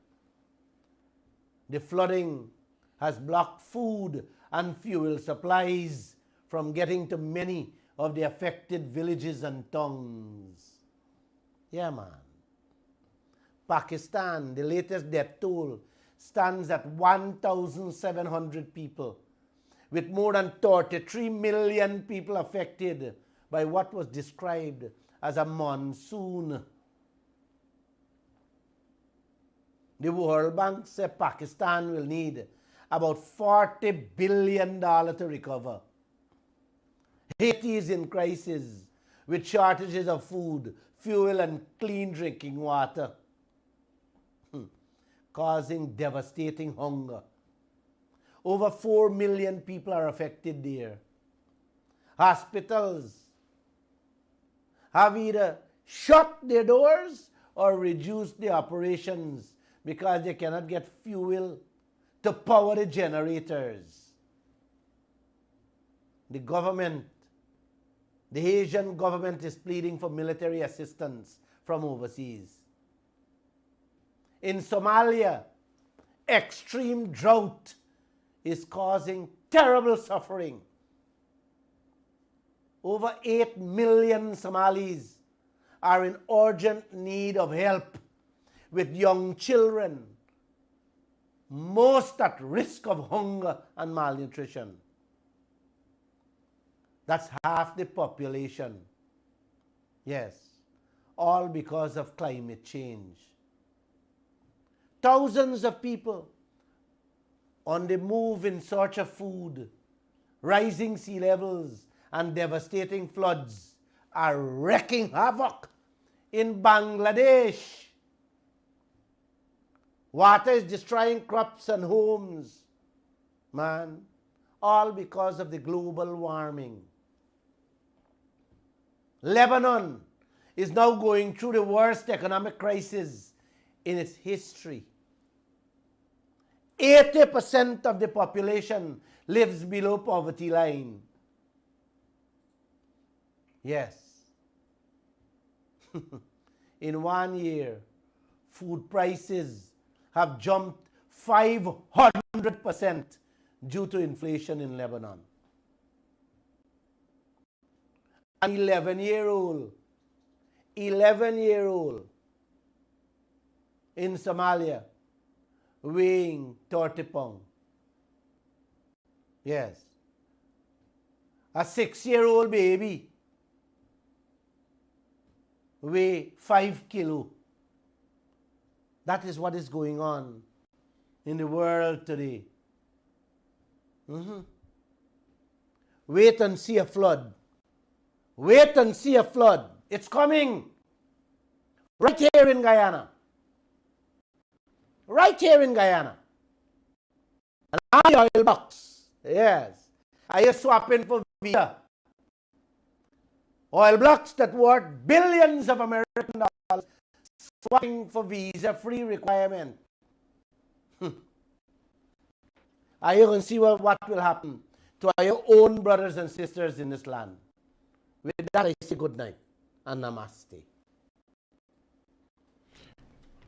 The flooding has blocked food and fuel supplies from getting to many of the affected villages and towns. Yeah, man. Pakistan, the latest death toll stands at 1,700 people, with more than 33 million people affected by what was described as a monsoon. The World Bank said Pakistan will need about $40 billion to recover. Haiti is in crisis with shortages of food, fuel, and clean drinking water. causing devastating hunger. Over 4 million people are affected there. Hospitals have either shut their doors or reduced their operations because they cannot get fuel to power the generators. The government, the Asian government is pleading for military assistance from overseas. In Somalia, extreme drought is causing terrible suffering. Over 8 million Somalis are in urgent need of help, with young children, most at risk of hunger and malnutrition. That's half the population. Yes, all because of climate change. Thousands of people on the move in search of food, rising sea levels, and devastating floods are wreaking havoc in Bangladesh. Water is destroying crops and homes, man, all because of the global warming. Lebanon is now going through the worst economic crisis in its history. 80% of the population lives below poverty line. Yes. In 1 year, food prices have jumped 500% due to inflation in Lebanon. An 11-year-old in Somalia weighing 30 pounds. Yes. A 6-year-old baby weigh 5 kilos. That is what is going on in the world today. Wait and see a flood. Wait and see a flood. It's coming. Right here in Guyana. Right here in Guyana. And I oil box. Yes. Are you swapping for visa? Oil blocks that worth billions of American dollars, swapping for visa-free requirement. Are you going to see what will happen to your own brothers and sisters in this land? With that, I say good night and namaste.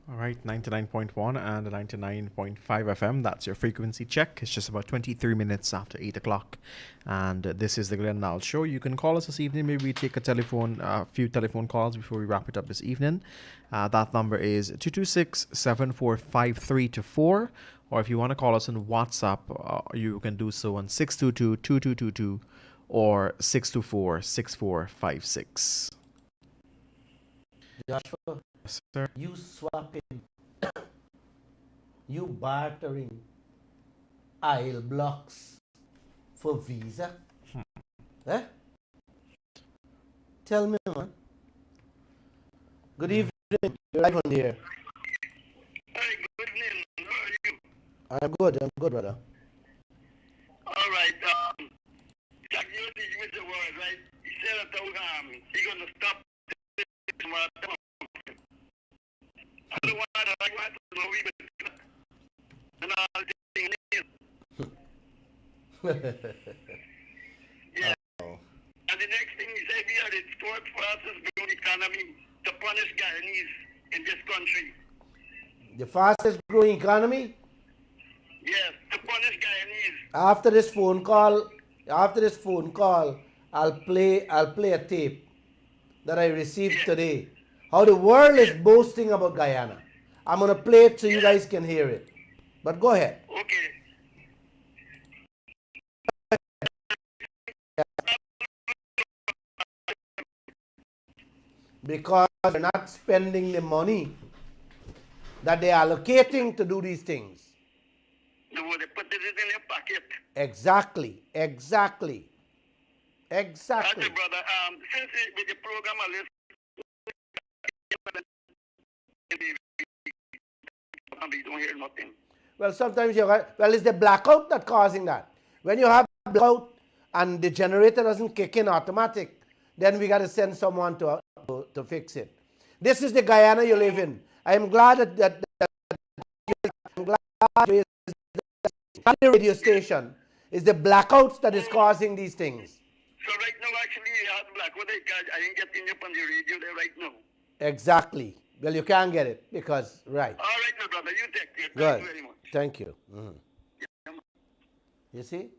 All right, 99.1 and 99.5 FM. That's your frequency check. It's just about 23 minutes after 8 o'clock. And this is the Glenn Lall Show. You can call us this evening. Maybe we take a few telephone calls before we wrap it up this evening. That number is 226-7453-4. Or if you want to call us on WhatsApp, you can do so on 622-2222 or 624-6456. Joshua, Yes, sir. you swapping, you bartering aisle blocks for visa? Eh? Tell me, man. Good evening. You're live on the air. Hi, good evening. How are you? I'm good, brother. All right. Jack, you with the word, right? He said that he's going to stop this marathon. I don't want to know even and all things. Yeah. And the next thing he said, we are the fourth fastest growing economy to punish Guyanese in this country. The fastest growing economy? Yes, to punish Guyanese. After this phone call, I'll play a tape that I received today. How the world is boasting about Guyana. I'm going to play it so you guys can hear it. But go ahead. Okay. Because they're not spending the money that they're allocating to do these things. They put it in their pocket. Exactly. That's it, brother. Since with the program, I listen but you don't hear nothing. Well, sometimes you're right. Well, it's the blackout that's causing that. When you have a blackout and the generator doesn't kick in automatic, then we got to send someone to fix it. This is the Guyana you live in. I'm glad that I'm glad the radio station is the blackouts that is causing these things. So right now, actually, you have blackout. I ain't getting up on the radio there right now. Exactly. Well, you can't get it because, right. All right, my brother. You take care. Good. Thank you very much. Thank you. Yeah. You see?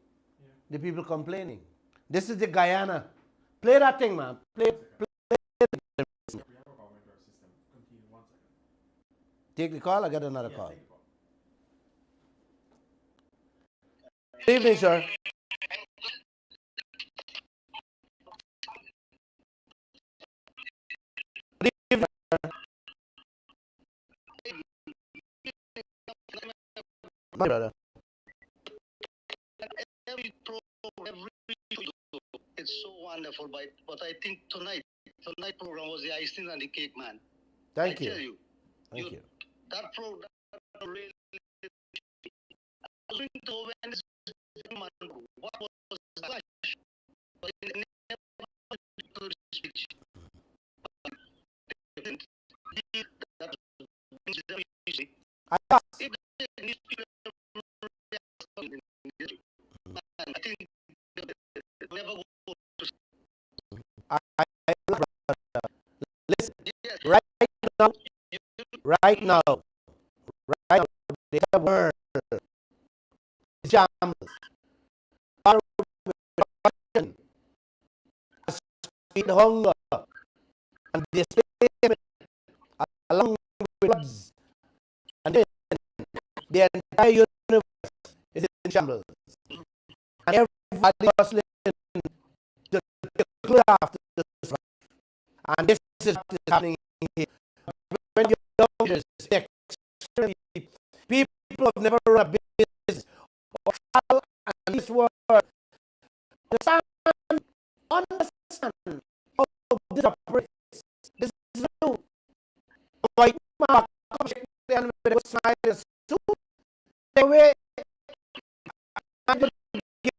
The people complaining. This is the Guyana. Play that thing, man. Play. Take the call. I got another call. Good evening, sir. Good evening, sir. My brother. Every it's so wonderful, but I think tonight program was the icing on the cake, man. Thank I you. tell you, Thank you. that program really. I was going to go and this man, what was the clash? But it never to the speech. That is very easy. I asked. If the newspaper I think never go to Listen, yes. right now, they have word jams are with hunger and displacement along with floods, and then the entire universe is in shambles, and everybody was listening to clear after this, and this is what is happening here. When you know this, people have never run a business or travel and this world. Understand how this operates. This is new. White man come with a smile and suit. The way I'm going to give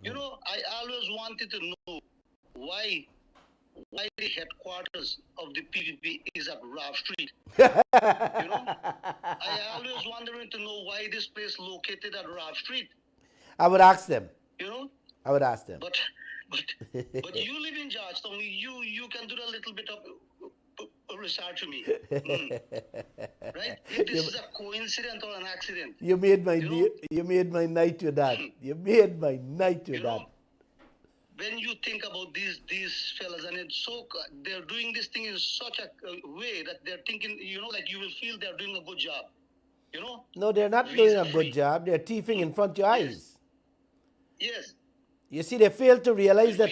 You know, I always wanted to know why the headquarters of the PVP is at Ralph Street. You know, I always wondering to know why this place located at Ralph Street. I would ask them. You know, I would ask them. but you live in Georgetown. You can do a little bit of research to me, right? If this is a coincidence or an accident. You made my You made my night with that. You made my night with You that. know, when you think about these fellas, and it's so they're doing this thing in such a way that they're thinking, you know, like you will feel they're doing a good job. You know? No, they're not doing a Visa-free. good job. They're thieving in front of your eyes. Yes. You see, they fail to realize that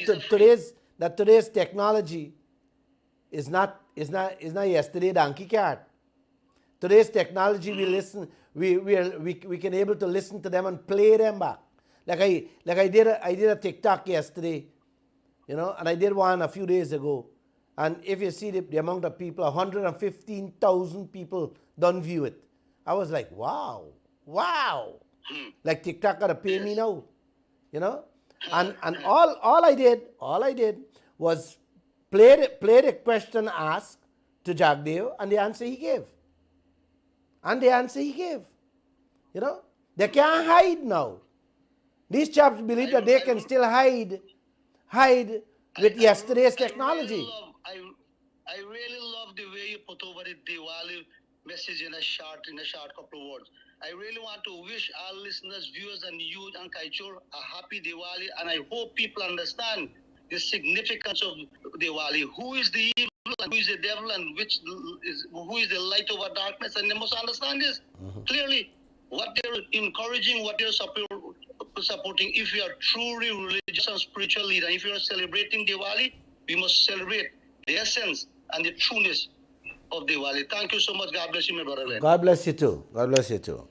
today's technology is not yesterday donkey cart. Today's technology, we can able to listen to them and play them back. I did a TikTok yesterday, you know, and I did one a few days ago. And if you see the amount of people, 115,000 people don't view it. I was like, wow. Like TikTok gotta pay me now, you know. And all I did was play the question asked to Jagdev and the answer he gave. You know, they can't hide now. These chaps believe that they can still hide with yesterday's technology. I really love the way you put over the Diwali message in a short couple of words. I really want to wish our listeners, viewers, and you and Kaieteur a happy Diwali, and I hope people understand the significance of Diwali. Who is the evil and who is the devil, and who is the light over darkness? And they must understand this clearly. What they're encouraging, what they're supporting. If you are truly religious and spiritual leader, if you are celebrating Diwali, we must celebrate the essence and the trueness of Diwali. Thank you so much. God bless you, my brother. God bless you too. God bless you too.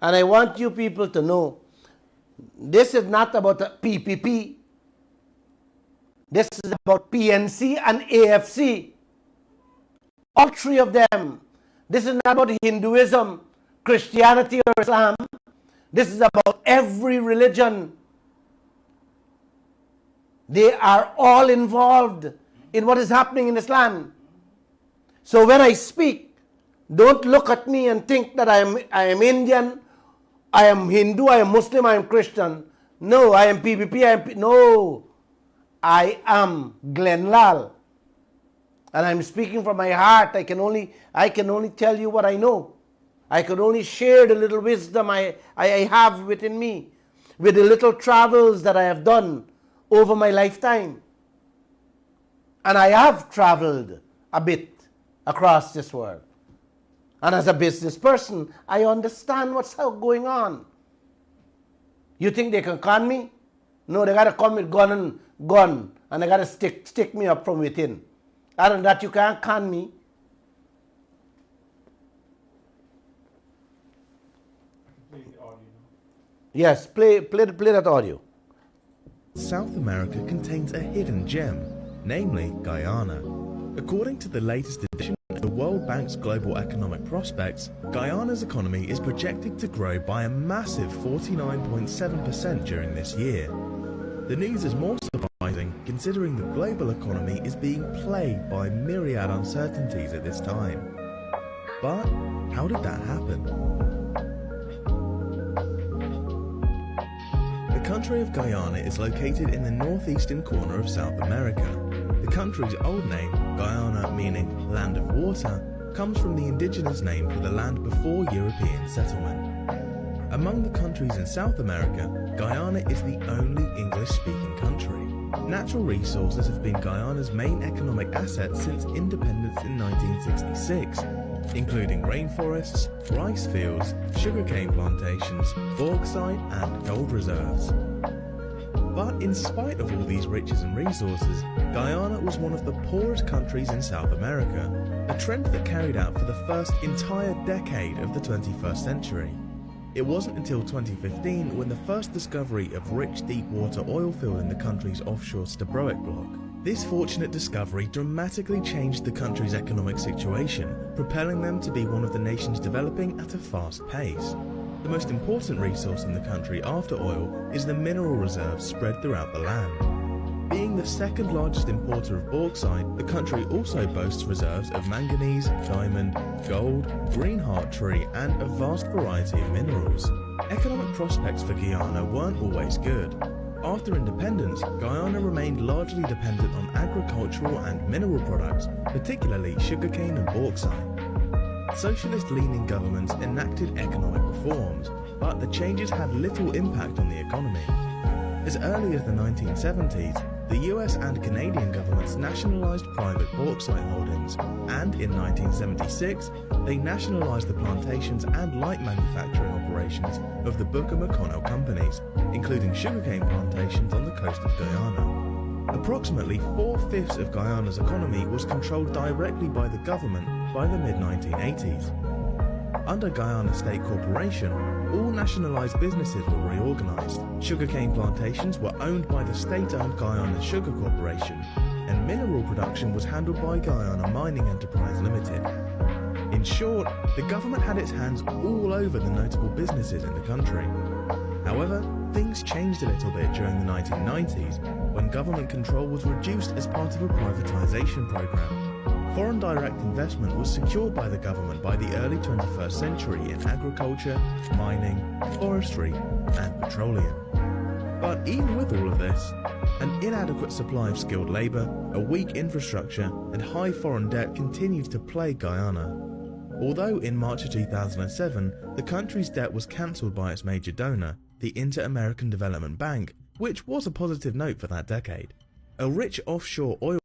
And I want you people to know, this is not about a PPP. This is about PNC and AFC. All three of them. This is not about Hinduism, Christianity, or Islam. This is about every religion. They are all involved in what is happening in this land. So when I speak, don't look at me and think that I am Indian, I am Hindu, I am Muslim, I am Christian. No, I am PPP, no. I am Glenn Lall. And I'm speaking from my heart. I can only tell you what I know. I can only share the little wisdom I have within me, with the little travels that I have done over my lifetime. And I have traveled a bit across this world. And as a business person, I understand what's going on. You think they can con me? No, they got to come with gun, and they got to stick me up from within. Other than that, you can't con me. Yes, play that audio. South America contains a hidden gem, namely Guyana. According to the latest edition of the World Bank's Global Economic Prospects, Guyana's economy is projected to grow by a massive 49.7% during this year. The news is more surprising considering the global economy is being plagued by myriad uncertainties at this time. But how did that happen? The country of Guyana is located in the northeastern corner of South America. The country's old name, Guyana meaning land of water, comes from the indigenous name for the land before European settlement. Among the countries in South America, Guyana is the only English-speaking country. Natural resources have been Guyana's main economic asset since independence in 1966, including rainforests, rice fields, sugarcane plantations, bauxite and gold reserves. But in spite of all these riches and resources, Guyana was one of the poorest countries in South America, a trend that carried out for the first entire decade of the 21st century. It wasn't until 2015 when the first discovery of rich deep-water oil field in the country's offshore Stabroek block. This fortunate discovery dramatically changed the country's economic situation, propelling them to be one of the nations developing at a fast pace. The most important resource in the country after oil is the mineral reserves spread throughout the land. Being the second largest importer of bauxite, the country also boasts reserves of manganese, diamond, gold, green heart tree and a vast variety of minerals. Economic prospects for Guyana weren't always good. After independence, Guyana remained largely dependent on agricultural and mineral products, particularly sugarcane and bauxite. Socialist-leaning governments enacted economic reforms, but the changes had little impact on the economy. As early as the 1970s, the US and Canadian governments nationalised private bauxite holdings, and in 1976, they nationalised the plantations and light manufacturing operations of the Bucca-McConnell companies, including sugarcane plantations on the coast of Guyana. Approximately 4/5 of Guyana's economy was controlled directly by the government by the mid-1980s. Under Guyana State Corporation, all nationalised businesses were reorganised. Sugarcane plantations were owned by the state-owned Guyana Sugar Corporation, and mineral production was handled by Guyana Mining Enterprise Limited. In short, the government had its hands all over the notable businesses in the country. However, things changed a little bit during the 1990s, when government control was reduced as part of a privatisation programme. Foreign direct investment was secured by the government by the early 21st century in agriculture, mining, forestry and petroleum. But even with all of this, An inadequate supply of skilled labour, a weak infrastructure and high foreign debt continued to plague Guyana. Although in March of 2007, the country's debt was cancelled by its major donor, the Inter-American Development Bank, which was a positive note for that decade. A rich offshore oil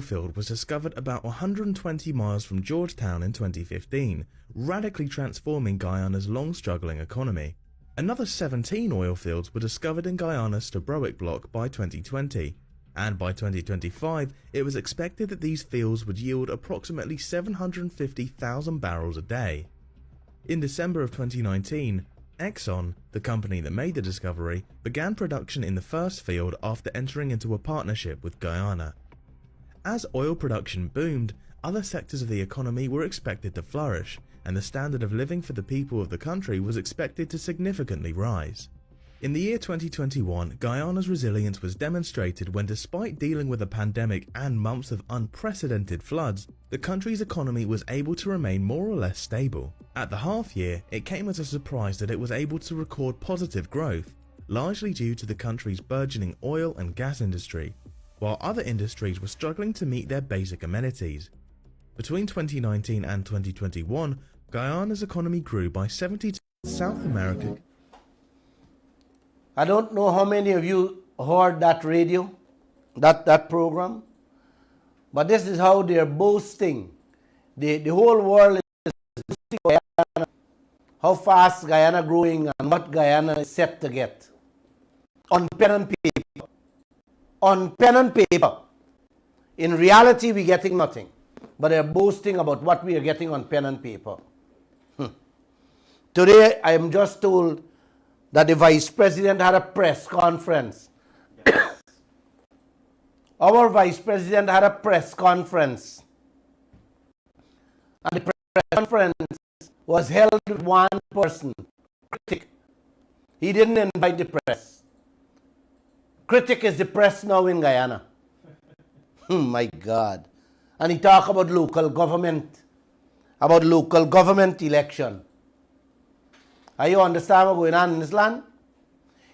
field was discovered about 120 miles from Georgetown in 2015, radically transforming Guyana's long-struggling economy. Another 17 oil fields were discovered in Guyana's Stabroek block by 2020, and by 2025 it was expected that these fields would yield approximately 750,000 barrels a day. In December of 2019, Exxon, the company that made the discovery, began production in the first field after entering into a partnership with Guyana. As oil production boomed, other sectors of the economy were expected to flourish, and the standard of living for the people of the country was expected to significantly rise. In the year 2021, Guyana's resilience was demonstrated when, despite dealing with a pandemic and months of unprecedented floods, the country's economy was able to remain more or less stable. At the half year, it came as a surprise that it was able to record positive growth, largely due to the country's burgeoning oil and gas industry, while other industries were struggling to meet their basic amenities. Between 2019 and 2021, Guyana's economy grew by 72%. South America. I don't know how many of you heard that radio, that program, but this is how they're boasting. The whole world is boasting Guyana, how fast Guyana growing and what Guyana is set to get. On pen and paper. On pen and paper. In reality, we're getting nothing. But they're boasting about what we are getting on pen and paper. Today, I am just told that the Vice President had a press conference. Our Vice President had a press conference. And the press conference was held with one person, Critic. He didn't invite the press. Critic is the press now in Guyana. My God. And he talked about local government election. Are you understand what's going on in this land?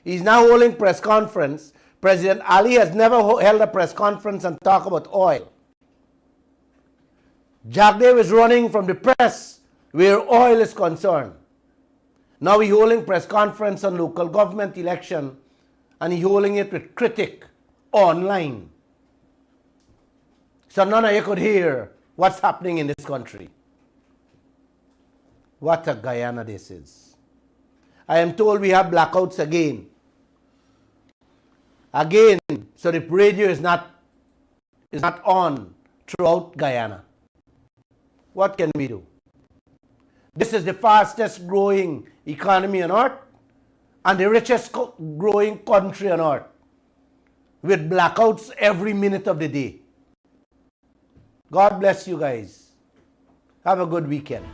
He's now holding press conference. President Ali has never held a press conference and talk about oil. Jagdev is running from the press where oil is concerned. Now he's holding press conference on local government election and he's holding it with Critic online. So none of you could hear what's happening in this country. What a Guyana this is. I am told we have blackouts again. So the radio is not on throughout Guyana. What can we do? This is the fastest growing economy on earth and the richest growing country on earth, with blackouts every minute of the day. God bless you guys. Have a good weekend.